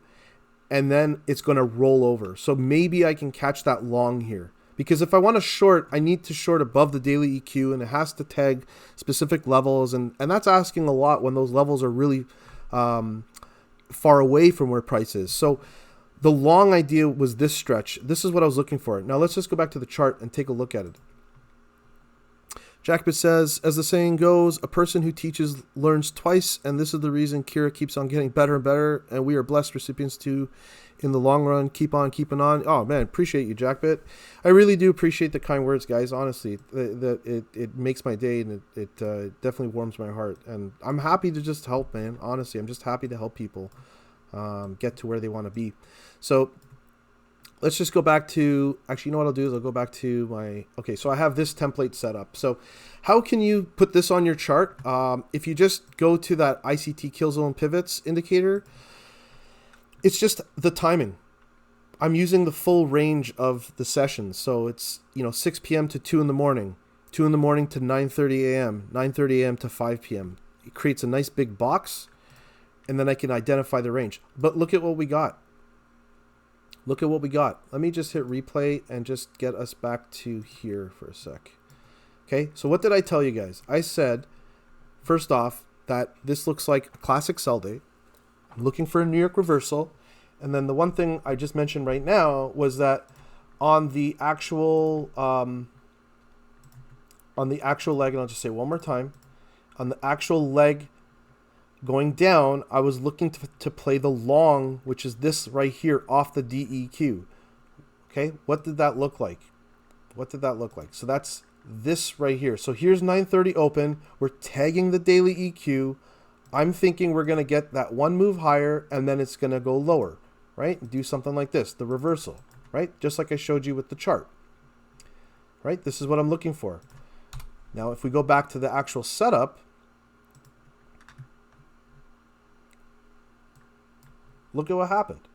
and then it's going to roll over. So maybe I can catch that long here, because if I want to short, I need to short above the daily EQ, and it has to tag specific levels. And that's asking a lot when those levels are really far away from where price is. So the long idea was this stretch. This is what I was looking for. Now let's just go back to the chart and take a look at it. Jackbit says, as the saying goes, a person who teaches learns twice, and this is the reason Kira keeps on getting better and better, and we are blessed recipients to, in the long run, keep on keeping on. Oh, man, appreciate you, Jackbit. I really do appreciate the kind words, guys, honestly. It makes my day, and it definitely warms my heart, and I'm happy to just help, man. Honestly, I'm just happy to help people. get to where they want to be. So let's just go back to, actually, you know what I'll do is I'll go back to my, okay, so I have this template set up. So how can you put this on your chart? If you just go to that ICT kill zone pivots indicator, it's just the timing. I'm using the full range of the sessions. So it's, 6 p.m. to 2 in the morning, 2 in the morning to 9:30 a.m., 9:30 a.m. to 5 p.m. It creates a nice big box, and then I can identify the range. But look at what we got. Look at what we got. Let me just hit replay and just get us back to here for a sec. Okay, so what did I tell you guys? I said, first off, that this looks like a classic sell day. I'm looking for a New York reversal. And then the one thing I just mentioned right now was that on the actual leg, and I'll just say one more time, on the actual leg going down, I was looking to play the long, which is this right here off the DEQ. Okay, what did that look like? What did that look like? So that's this right here. So here's 9:30 open. We're tagging the daily EQ. I'm thinking we're going to get that one move higher, and then it's going to go lower, right? Do something like this, the reversal, right? Just like I showed you with the chart, right? This is what I'm looking for. Now, if we go back to the actual setup, look at what happened.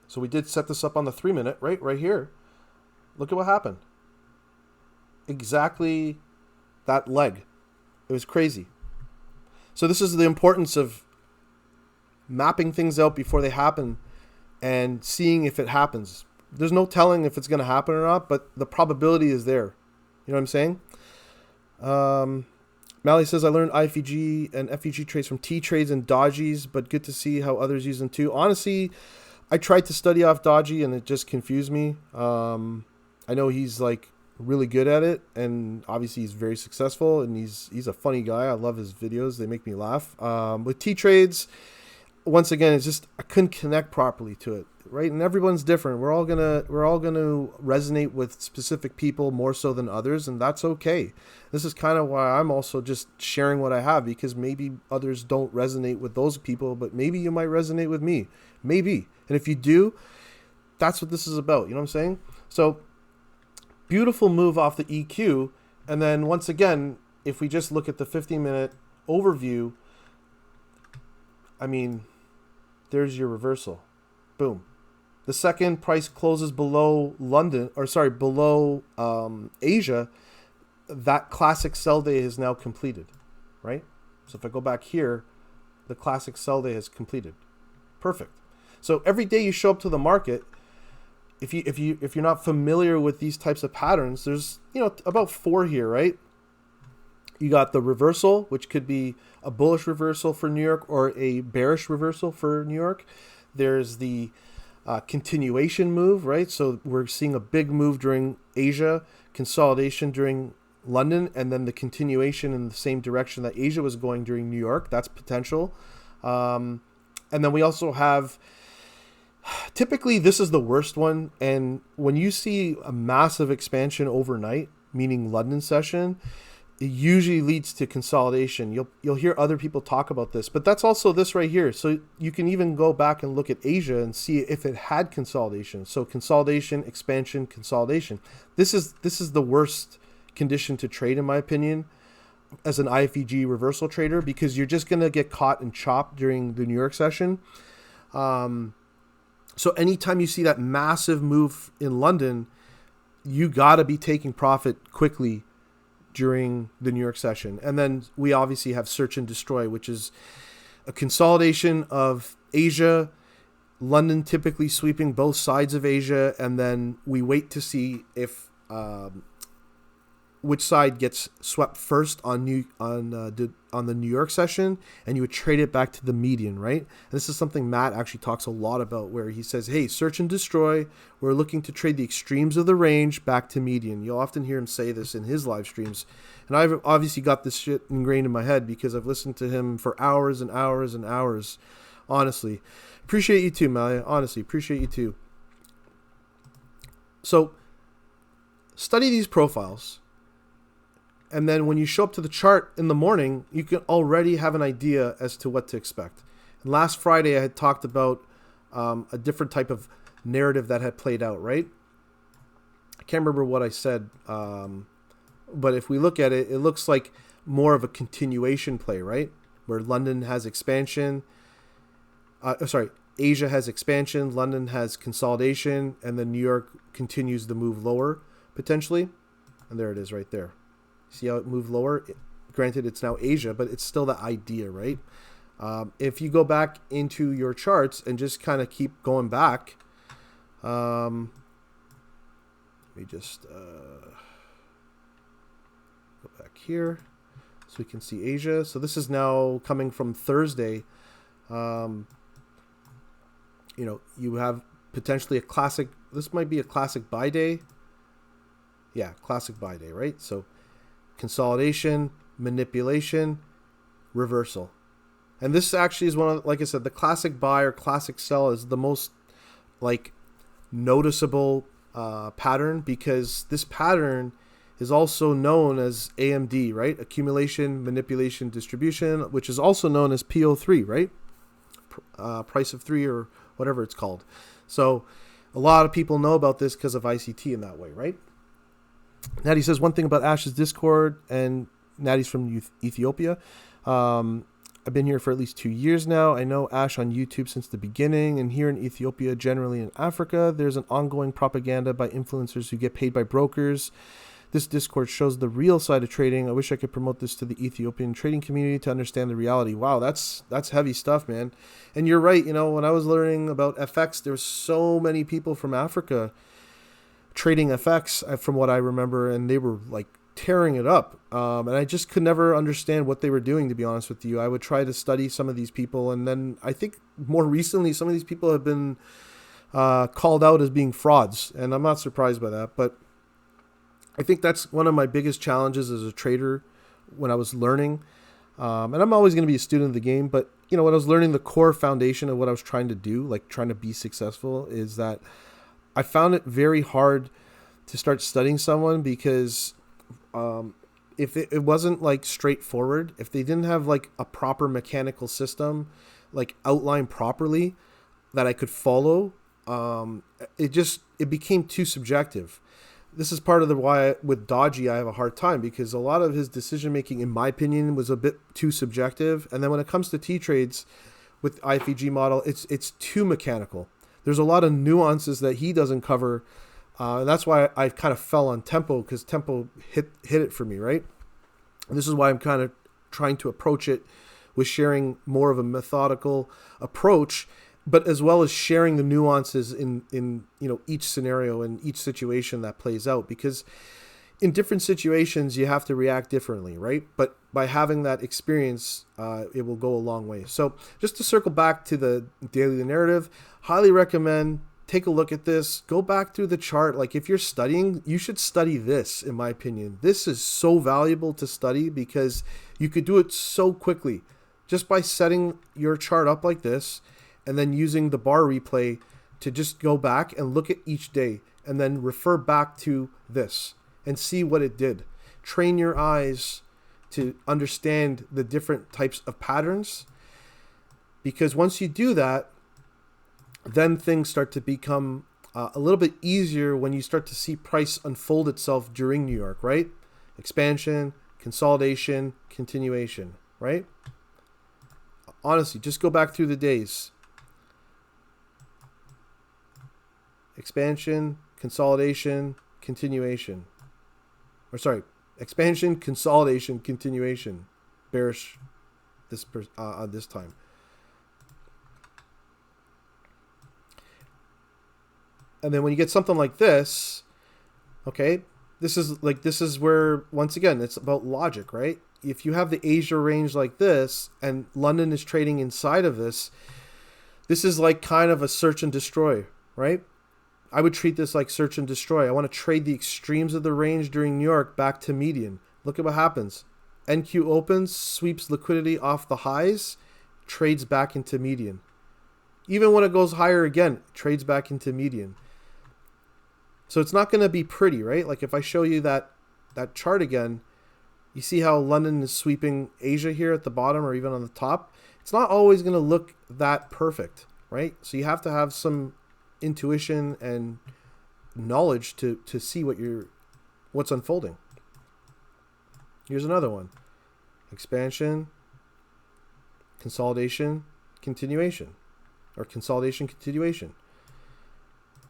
So we did set this up on the 3-minute, right here. Look at what happened. Exactly that leg. It was crazy. So this is the importance of mapping things out before they happen and seeing if it happens. There's no telling if it's going to happen or not, but the probability is there. You know what I'm saying? Mally says, I learned IFVG and FVG trades from T-trades and Dodgies, but good to see how others use them too. Honestly, I tried to study off Dodgy and it just confused me. I know he's like really good at it, and obviously he's very successful, and he's a funny guy. I love his videos. They make me laugh. With T-trades, once again, it's just I couldn't connect properly to it, right? And everyone's different. We're all gonna resonate with specific people more so than others, and that's okay. This is kind of why I'm also just sharing what I have, because maybe others don't resonate with those people, but maybe you might resonate with me. Maybe. And if you do, that's what this is about. You know what I'm saying? So beautiful move off the EQ. And then once again, if we just look at the 15-minute overview, I mean, there's your reversal. Boom. The second price closes below below Asia, that classic sell day is now completed, right? So if I go back here, the classic sell day is completed. Perfect. So every day you show up to the market, if you're not familiar with these types of patterns, there's about 4 here, right? You got the reversal, which could be a bullish reversal for New York or a bearish reversal for New York. There's the continuation move, right? So we're seeing a big move during Asia, consolidation during London, and then the continuation in the same direction that Asia was going during New York. That's potential. And then we also have, typically this is the worst one. And when you see a massive expansion overnight, meaning London session, it usually leads to consolidation. You'll hear other people talk about this, but that's also this right here. So you can even go back and look at Asia and see if it had consolidation. So consolidation, expansion, consolidation. This is the worst condition to trade, in my opinion, as an IFVG reversal trader, because you're just going to get caught and chopped during the New York session. So anytime you see that massive move in London, you got to be taking profit quickly during the New York session. And then we obviously have search and destroy, which is a consolidation of Asia, London typically sweeping both sides of Asia, and then we wait to see if which side gets swept first on the New York session, and you would trade it back to the median, right? And this is something Matt actually talks a lot about, where he says, hey, search and destroy, we're looking to trade the extremes of the range back to median. You'll often hear him say this in his live streams, and I've obviously got this shit ingrained in my head because I've listened to him for hours and hours and hours. Honestly, appreciate you too, Malia. Honestly, appreciate you too. So study these profiles. And then when you show up to the chart in the morning, you can already have an idea as to what to expect. And last Friday, I had talked about a different type of narrative that had played out, right? I can't remember what I said, but if we look at it, it looks like more of a continuation play, right? Where London has expansion. Asia has expansion, London has consolidation, and then New York continues to move lower, potentially. And there it is right there. See how it moved lower? Granted, it's now Asia, but it's still the idea, right? If you go back into your charts and just kind of keep going back, let me just go back here so we can see Asia. So this is now coming from Thursday. You have potentially a classic, this might be a classic buy day. Yeah, classic buy day, right? So consolidation, manipulation, reversal. And this actually is one of, like I said, the classic buy or classic sell is the most noticeable pattern, because this pattern is also known as AMD, right? Accumulation, manipulation, distribution, which is also known as PO3, right? Price of 3 or whatever it's called. So a lot of people know about this because of ICT in that way, right? Natty says one thing about Ash's Discord, and Natty's from Ethiopia. I've been here for at least 2 years now. I know Ash on YouTube since the beginning, and here in Ethiopia, generally in Africa, there's an ongoing propaganda by influencers who get paid by brokers. This Discord shows the real side of trading. I wish I could promote this to the Ethiopian trading community to understand the reality. Wow, that's heavy stuff, man. And you're right. When I was learning about FX, there were so many people from Africa trading FX, from what I remember, and they were like tearing it up. And I just could never understand what they were doing, to be honest with you. I would try to study some of these people, and then I think more recently, some of these people have been called out as being frauds, and I'm not surprised by that. But I think that's one of my biggest challenges as a trader when I was learning. And I'm always going to be a student of the game. But, when I was learning the core foundation of what I was trying to do, like trying to be successful, is that I found it very hard to start studying someone because if it wasn't like straightforward, if they didn't have like a proper mechanical system, like outlined properly that I could follow, it became too subjective. This is part of why with Dodgy I have a hard time, because a lot of his decision making, in my opinion, was a bit too subjective. And then when it comes to T-Trades with IFVG model, it's too mechanical. There's a lot of nuances that he doesn't cover. And that's why I kind of fell on Tempo, because Tempo hit it for me, right? And this is why I'm kind of trying to approach it with sharing more of a methodical approach, but as well as sharing the nuances in each scenario and each situation that plays out, because in different situations you have to react differently, right? But by having that experience, it will go a long way. So just to circle back to the daily narrative, highly recommend take a look at this, go back through the chart. Like if you're studying, you should study this, in my opinion. This is so valuable to study because you could do it so quickly just by setting your chart up like this, and then using the bar replay to just go back and look at each day and then refer back to this and see what it did. Train your eyes to understand the different types of patterns, because once you do that, then things start to become a little bit easier when you start to see price unfold itself during New York, right? Expansion, consolidation, continuation, right? Honestly, just go back through the days. Expansion, consolidation, continuation. Expansion, consolidation, continuation. Bearish this time. And then when you get something like this, okay, this is where, once again, it's about logic, right? If you have the Asia range like this and London is trading inside of this, this is like kind of a search and destroy, right? I would treat this like search and destroy. I want to trade the extremes of the range during New York back to median. Look at what happens. NQ opens, sweeps liquidity off the highs, trades back into median. Even when it goes higher again, trades back into median. So it's not going to be pretty, right? Like if I show you that chart again, You see how London is sweeping Asia here at the bottom or even on the top? It's not always going to look that perfect, right? So you have to have some intuition and knowledge to see what's unfolding. Here's another one. Expansion, consolidation, continuation. Or consolidation, continuation.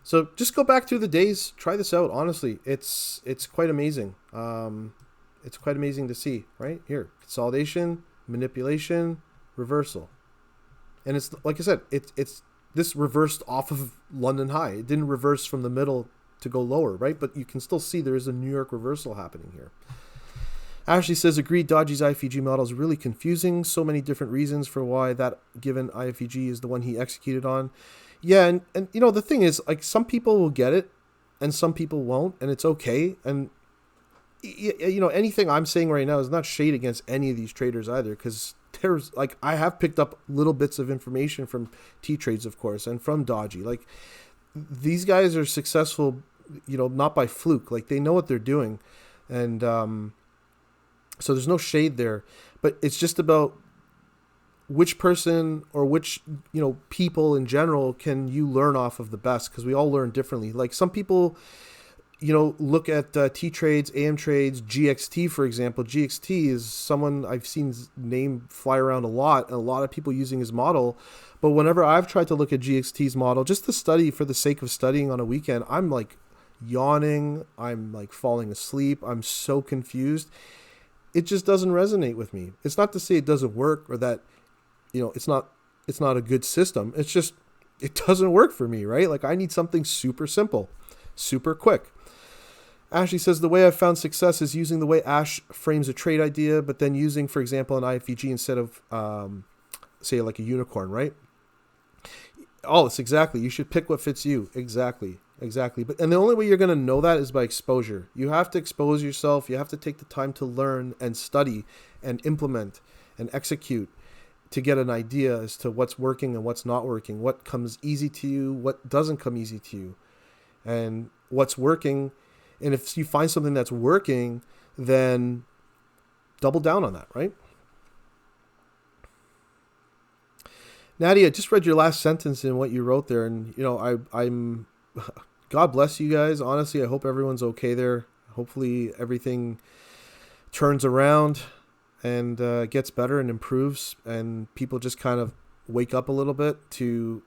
So just go back through the days. Try this out. Honestly, it's quite amazing. It's quite amazing to see, right? Here, consolidation, manipulation, reversal. And it's, like I said, it's this reversed off of London high. It didn't reverse from the middle to go lower, right? But you can still see there is a New York reversal happening here. Ashley says, agreed, Dodgy's IFVG model is really confusing. So many different reasons for why that given IFVG is the one he executed on. Yeah, and you know, the thing is, like, some people will get it and some people won't, and it's okay. And, you know, anything I'm saying right now is not shade against any of these traders either, because there's, like, I have picked up little bits of information from T-Trades, of course, and from Dodgy. Like, these guys are successful, you know, not by fluke. Like, they know what they're doing. And so there's no shade there. But it's just about which person or which, you know, people in general can you learn off of the best, because we all learn differently. Like, some people, you know, look at T-Trades, AM Trades, GXT, for example. GXT is someone I've seen his name fly around a lot, and a lot of people using his model. But whenever I've tried to look at GXT's model, just to study for the sake of studying on a weekend, I'm like yawning. I'm like falling asleep. I'm so confused. It just doesn't resonate with me. It's not to say it doesn't work or that, you know, it's not a good system. It's just, it doesn't work for me, right? Like, I need something super simple, super quick. Ashley says, the way I've found success is using the way Ash frames a trade idea, but then using, for example, an IFVG instead of, say, like a unicorn, right? Oh, it's exactly. You should pick what fits you. Exactly. And the only way you're going to know that is by exposure. You have to expose yourself. You have to take the time to learn and study and implement and execute to get an idea as to what's working and what's not working, what comes easy to you, what doesn't come easy to you, and what's working. And if you find something that's working, then double down on that, right? Nadia, just read your last sentence in what you wrote there, and you know, I'm God bless you guys. Honestly, I hope everyone's okay there. Hopefully everything turns around and gets better and improves, and people just kind of wake up a little bit to,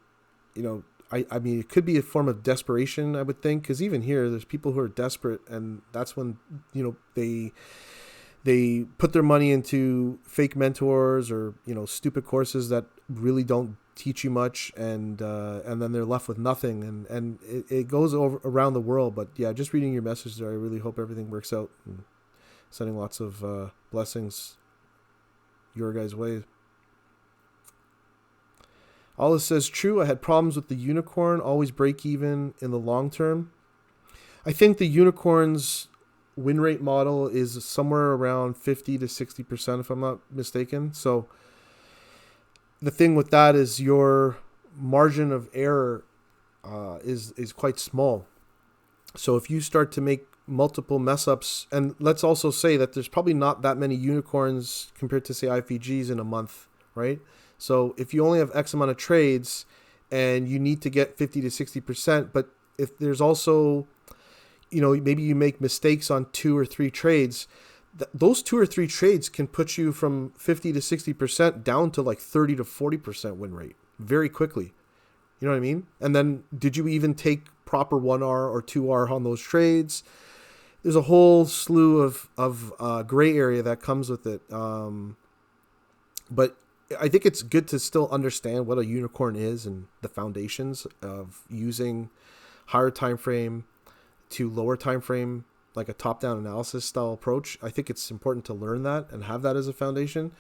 you know, I mean, it could be a form of desperation, I would think, because even here, there's people who are desperate, and that's when, you know, they put their money into fake mentors or, you know, stupid courses that really don't teach you much, and then they're left with nothing, and it goes around the world. But yeah, just reading your message there, I really hope everything works out, and sending lots of blessings your guys' way. Alice says, true, I had problems with the unicorn, always break even in the long term. I think the unicorn's win rate model is somewhere around 50 to 60%, if I'm not mistaken. So the thing with that is your margin of error is quite small. So if you start to make multiple mess ups, and let's also say that there's probably not that many unicorns compared to, say, IFVGs in a month, right? So if you only have X amount of trades and you need to get 50 to 60%, but if there's also, you know, maybe you make mistakes on 2 or 3 trades, those 2 or 3 trades can put you from 50 to 60% down to like 30 to 40% win rate very quickly. You know what I mean? And then did you even take proper 1R or 2R on those trades? There's a whole slew of gray area that comes with it. But I think it's good to still understand what a unicorn is and the foundations of using higher time frame to lower time frame, like a top-down analysis style approach. I think it's important to learn that and have that as a foundation.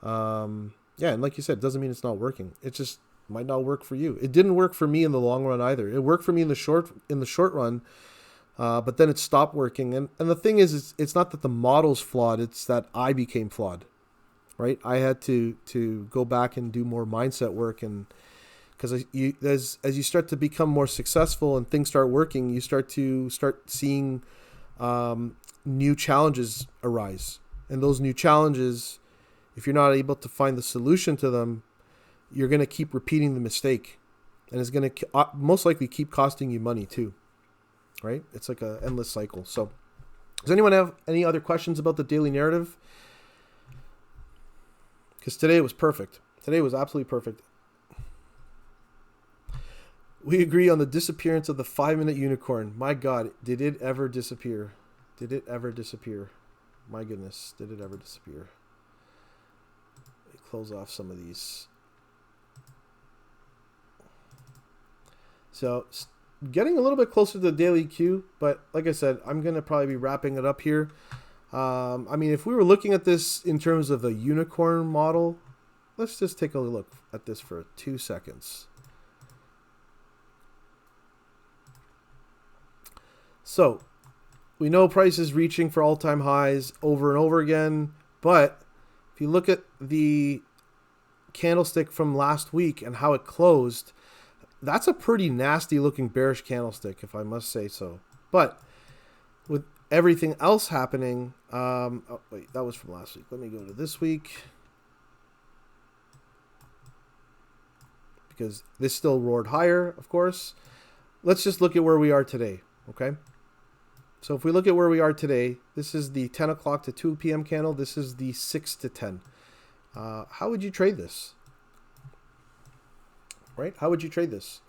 Yeah, and like you said, it doesn't mean it's not working. It just might not work for you. It didn't work for me in the long run either. It worked for me in the short run, but then it stopped working. And the thing is, it's not that the model's flawed. It's that I became flawed, right? I had to go back and do more mindset work, and because as you start to become more successful and things start working, you start seeing new challenges arise. And those new challenges, if you're not able to find the solution to them, you're going to keep repeating the mistake. And it's going to most likely keep costing you money too, right? It's like an endless cycle. So does anyone have any other questions about the daily narrative? Because today was perfect. Today was absolutely perfect. We agree on the disappearance of the 5-minute unicorn. My God, did it ever disappear? Did it ever disappear? My goodness, did it ever disappear? Let me close off some of these. So, getting a little bit closer to the daily queue, but like I said, I'm going to probably be wrapping it up here. I mean, if we were looking at this in terms of a unicorn model, let's just take a look at this for 2 seconds. So, we know price is reaching for all-time highs over and over again, but if you look at the candlestick from last week and how it closed, that's a pretty nasty looking bearish candlestick, if I must say so. But with everything else happening, oh wait, that was from last week. Let me go to this week, because this still roared higher, of course. Let's just look at where we are today, okay? So if we look at where we are today, this is the 10 o'clock to 2 p.m. candle. This is the 6 to 10. How would you trade this? Right? How would you trade this?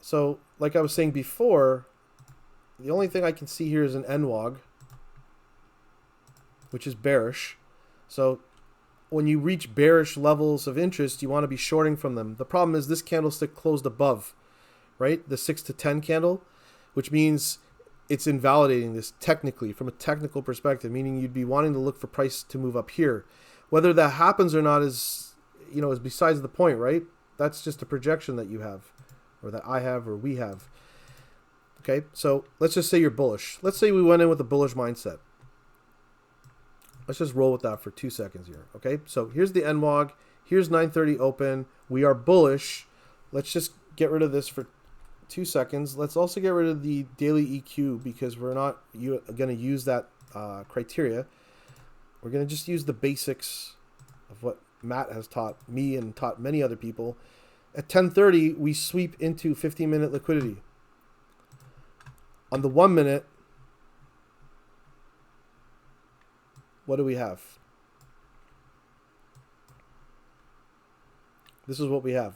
So like I was saying before, the only thing I can see here is an NWOG, which is bearish. So when you reach bearish levels of interest, you want to be shorting from them. The problem is this candlestick closed above, right? The 6 to 10 candle, which means it's invalidating this technically from a technical perspective, meaning you'd be wanting to look for price to move up here. Whether that happens or not is, is besides the point, right? That's just a projection that you have, or that I have, or we have. Okay, so let's just say you're bullish. Let's say we went in with a bullish mindset. Let's just roll with that for 2 seconds here. Okay, so here's the NWOG. Here's 930 open. We are bullish. Let's just get rid of this for 2 seconds. Let's also get rid of the daily EQ, because we're not going to use that criteria. We're going to just use the basics of what Matt has taught me and taught many other people. At 10:30, we sweep into 15-minute liquidity. On the 1 minute, what do we have? This is what we have,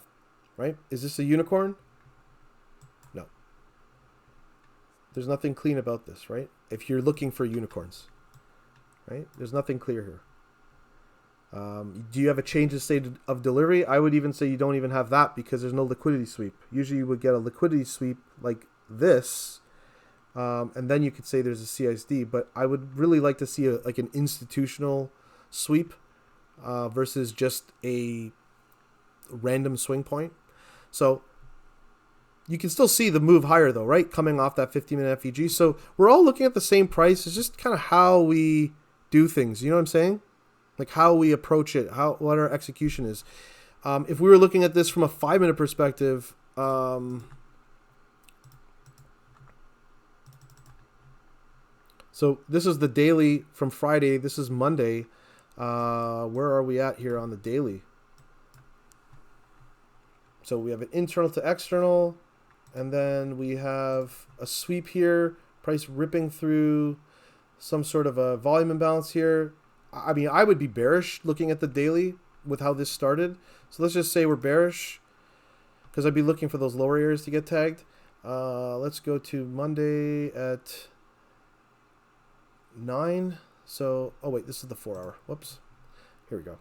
right? Is this a unicorn? No. There's nothing clean about this, right? If you're looking for unicorns, right? There's nothing clear here. Do you have a change in state of delivery? I would even say you don't even have that, because there's no liquidity sweep. Usually you would get a liquidity sweep like this, and then you could say there's a CSD. But I would really like to see like an institutional sweep versus just a random swing point. So you can still see the move higher though, right? Coming off that 15-minute FVG. So we're all looking at the same price. It's just kind of how we do things. You know what I'm saying? Like how we approach it, what our execution is. If we were looking at this from a 5-minute perspective, so this is the daily from Friday. This is Monday. Where are we at here on the daily? So we have an internal to external, and then we have a sweep here, price ripping through some sort of a volume imbalance here. I mean, I would be bearish looking at the daily with how this started. So let's just say we're bearish, because I'd be looking for those lower areas to get tagged. Let's go to Monday at 9. So, oh wait, this is the 4-hour. Whoops. Here we go.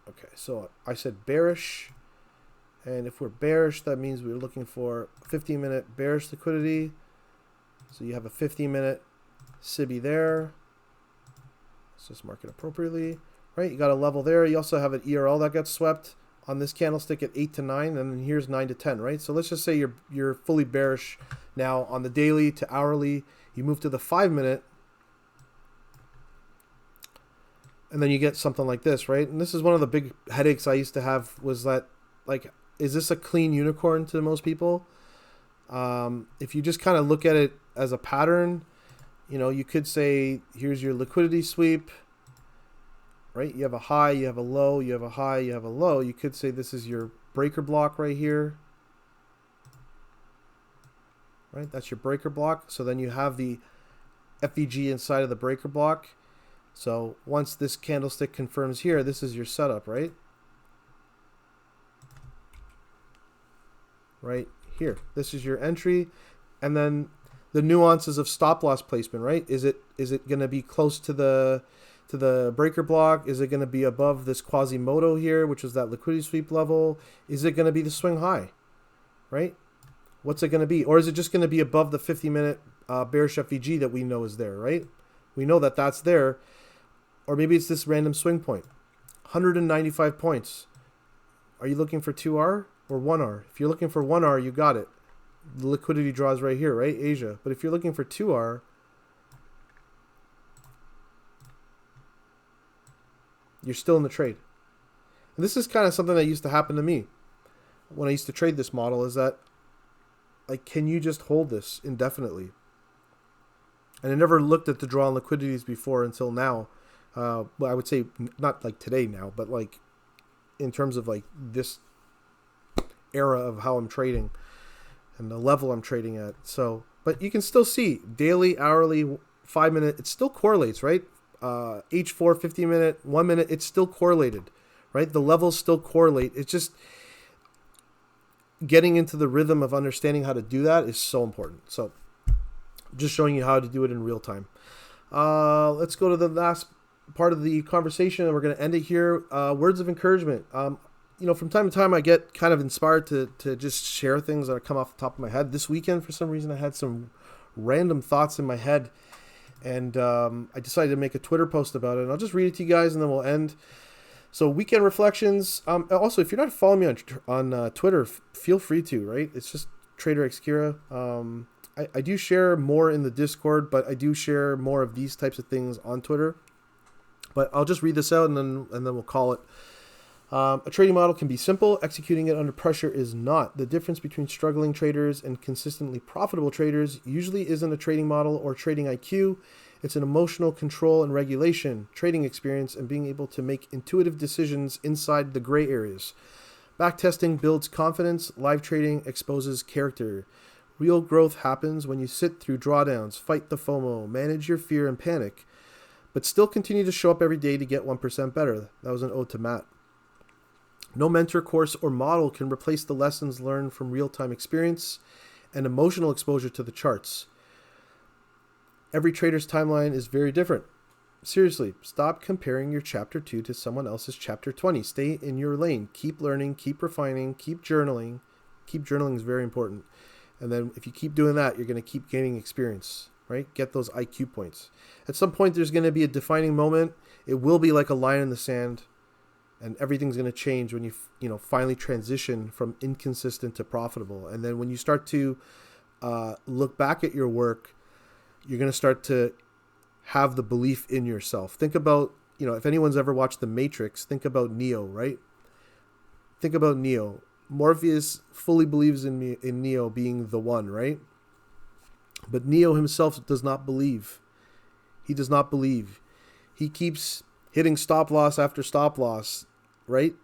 Okay, so I said bearish. And if we're bearish, that means we're looking for 15-minute bearish liquidity. So you have a 15-minute SIBI there. Let's just mark it appropriately. Right, you got a level there. You also have an ERL that gets swept on this candlestick at 8 to 9, and then here's 9 to 10, right? So let's just say you're fully bearish now on the daily to hourly. You move to the 5-minute, and then you get something like this, right? And this is one of the big headaches I used to have, was that, like, is this a clean unicorn to most people? If you just kind of look at it as a pattern, you could say, here's your liquidity sweep, right? You have a high, you have a low, you have a high, you have a low. You could say this is your breaker block right here, right? That's your breaker block. So then you have the FVG inside of the breaker block. So once this candlestick confirms here, this is your setup, right? Right here. This is your entry. And then the nuances of stop loss placement, right? Is it going to be close to the breaker block? Is it going to be above this Quasimodo here, which is that liquidity sweep level? Is it going to be the swing high, right? What's it going to be? Or is it just going to be above the 50-minute bearish FVG that we know is there, right? We know that that's there. Or maybe it's this random swing point. 195 points. Are you looking for 2R or 1R? If you're looking for 1R, you got it. The liquidity draws right here, right? Asia. But if you're looking for 2R, you're still in the trade. And this is kind of something that used to happen to me when I used to trade this model, is that, like, can you just hold this indefinitely? And I never looked at the draw on liquidities before until now. Well, I would say not like today now, but like in terms of like this era of how I'm trading and the level I'm trading at. So, but you can still see daily, hourly, 5 minute, it still correlates, right? H4, 50 minute, 1 minute, it's still correlated, right? The levels still correlate. It's just getting into the rhythm of understanding how to do that is so important. So just showing you how to do it in real time. Let's go to the last part of the conversation, and we're going to end it here. Words of encouragement. From time to time, I get kind of inspired to just share things that come off the top of my head. This weekend, for some reason, I had some random thoughts in my head, and I decided to make a Twitter post about it. And I'll just read it to you guys, and then we'll end. So, weekend reflections. Also, if you're not following me on Twitter, feel free to, right? It's just Trader Xkira. I do share more in the Discord, but I do share more of these types of things on Twitter. But I'll just read this out and then we'll call it. A trading model can be simple. Executing it under pressure is not. The difference between struggling traders and consistently profitable traders usually isn't a trading model or trading IQ. It's an emotional control and regulation, trading experience, and being able to make intuitive decisions inside the gray areas. Backtesting builds confidence. Live trading exposes character. Real growth happens when you sit through drawdowns, fight the FOMO, manage your fear and panic, but still continue to show up every day to get 1% better. That was an ode to Matt. No mentor, course, or model can replace the lessons learned from real-time experience and emotional exposure to the charts. Every trader's timeline is very different. Seriously, stop comparing your chapter 2 to someone else's chapter 20. Stay in your lane. Keep learning, keep refining, keep journaling. Keep journaling is very important. And then if you keep doing that, you're going to keep gaining experience, right? Get those IQ points. At some point, there's going to be a defining moment. It will be like a line in the sand, and everything's going to change when you finally transition from inconsistent to profitable. And then when you start to look back at your work, you're going to start to have the belief in yourself. Think about, if anyone's ever watched The Matrix, think about Neo, right? Think about Neo. Morpheus fully believes in Neo being the one, right? But Neo himself does not believe. He does not believe. He keeps hitting stop loss after stop loss, right?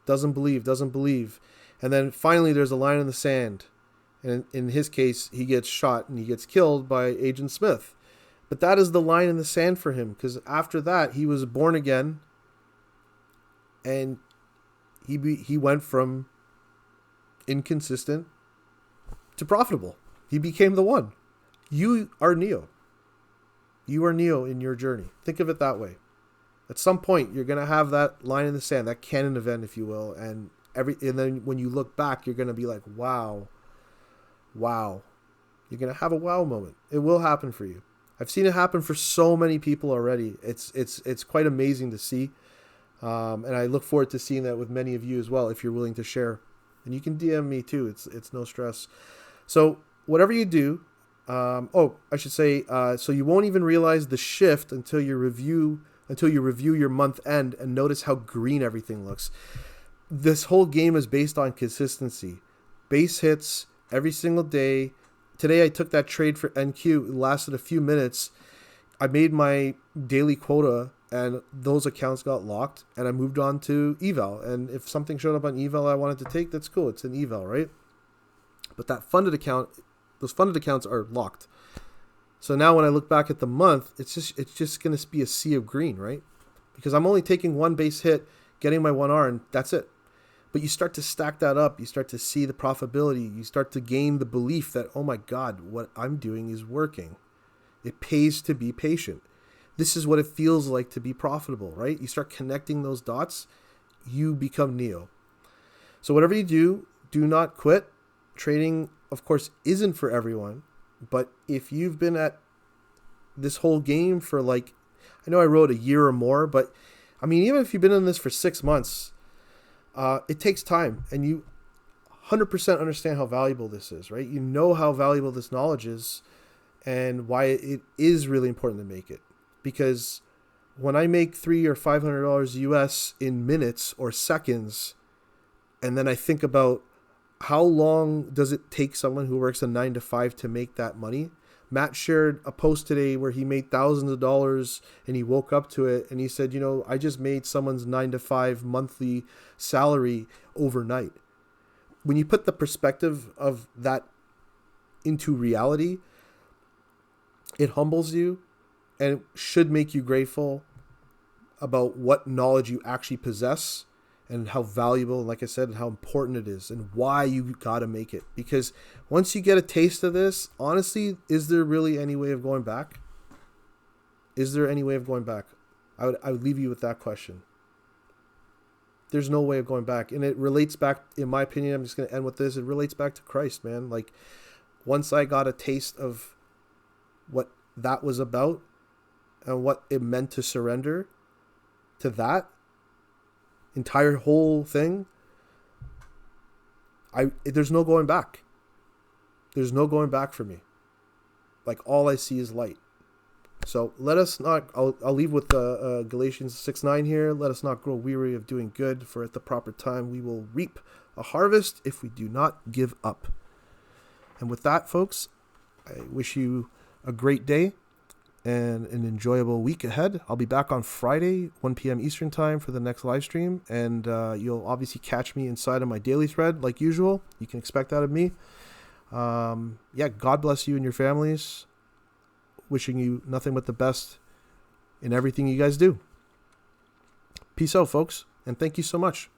Doesn't believe. And then finally there's a line in the sand. And in his case, he gets shot and he gets killed by Agent Smith. But that is the line in the sand for him, because after that, he was born again. And he went from inconsistent to profitable. He became the one. You are Neo. You are Neo in your journey. Think of it that way. At some point, you're going to have that line in the sand, that canon event, if you will, and then when you look back, you're going to be like, wow. You're going to have a wow moment. It will happen for you. I've seen it happen for so many people already. It's quite amazing to see, and I look forward to seeing that with many of you as well, if you're willing to share. And you can DM me too. It's no stress. So whatever you do, I should say, so you won't even realize the shift until you review your month end and notice how green everything looks. This whole game is based on consistency. Base hits, every single day. Today I took that trade for NQ. It lasted a few minutes. I made my daily quota and those accounts got locked and I moved on to EVAL. And if something showed up on EVAL I wanted to take, that's cool. It's an EVAL, right? But that funded account, those funded accounts are locked. So now when I look back at the month, it's just going to be a sea of green, right? Because I'm only taking one base hit, getting my 1R, and that's it. But you start to stack that up. You start to see the profitability. You start to gain the belief that, oh my God, what I'm doing is working. It pays to be patient. This is what it feels like to be profitable, right? You start connecting those dots, you become Neo. So whatever you do not quit. Trading, of course, isn't for everyone. But if you've been at this whole game for like, I know I wrote a year or more, but I mean, even if you've been in this for 6 months, it takes time. And you 100% understand how valuable this is, right? You know how valuable this knowledge is and why it is really important to make it. Because when I make $300 or $500 US in minutes or seconds, and then I think about how long does it take someone who works a 9 to 5 to make that money? Matt shared a post today where he made thousands of dollars and he woke up to it and he said, you know, I just made someone's 9 to 5 monthly salary overnight. When you put the perspective of that into reality, it humbles you and it should make you grateful about what knowledge you actually possess and how valuable, like I said, and how important it is and why you got to make it. Because once you get a taste of this, honestly, is there really any way of going back? Is there any way of going back? I would leave you with that question. There's no way of going back. And it relates back, in my opinion, I'm just going to end with this. It relates back to Christ, man. Like, once I got a taste of what that was about and what it meant to surrender to that entire whole thing, there's no going back. There's no going back for me. Like, all I see is light. So let us not, I'll leave with Galatians 6:9 here. Let us not grow weary of doing good, for at the proper time we will reap a harvest if we do not give up. And with that, folks, I wish you a great day and an enjoyable week ahead. I'll be back on Friday, 1 p.m. Eastern time for the next live stream. And you'll obviously catch me inside of my daily thread like usual. You can expect that of me. God bless you and your families. Wishing you nothing but the best in everything you guys do. Peace out, folks. And thank you so much.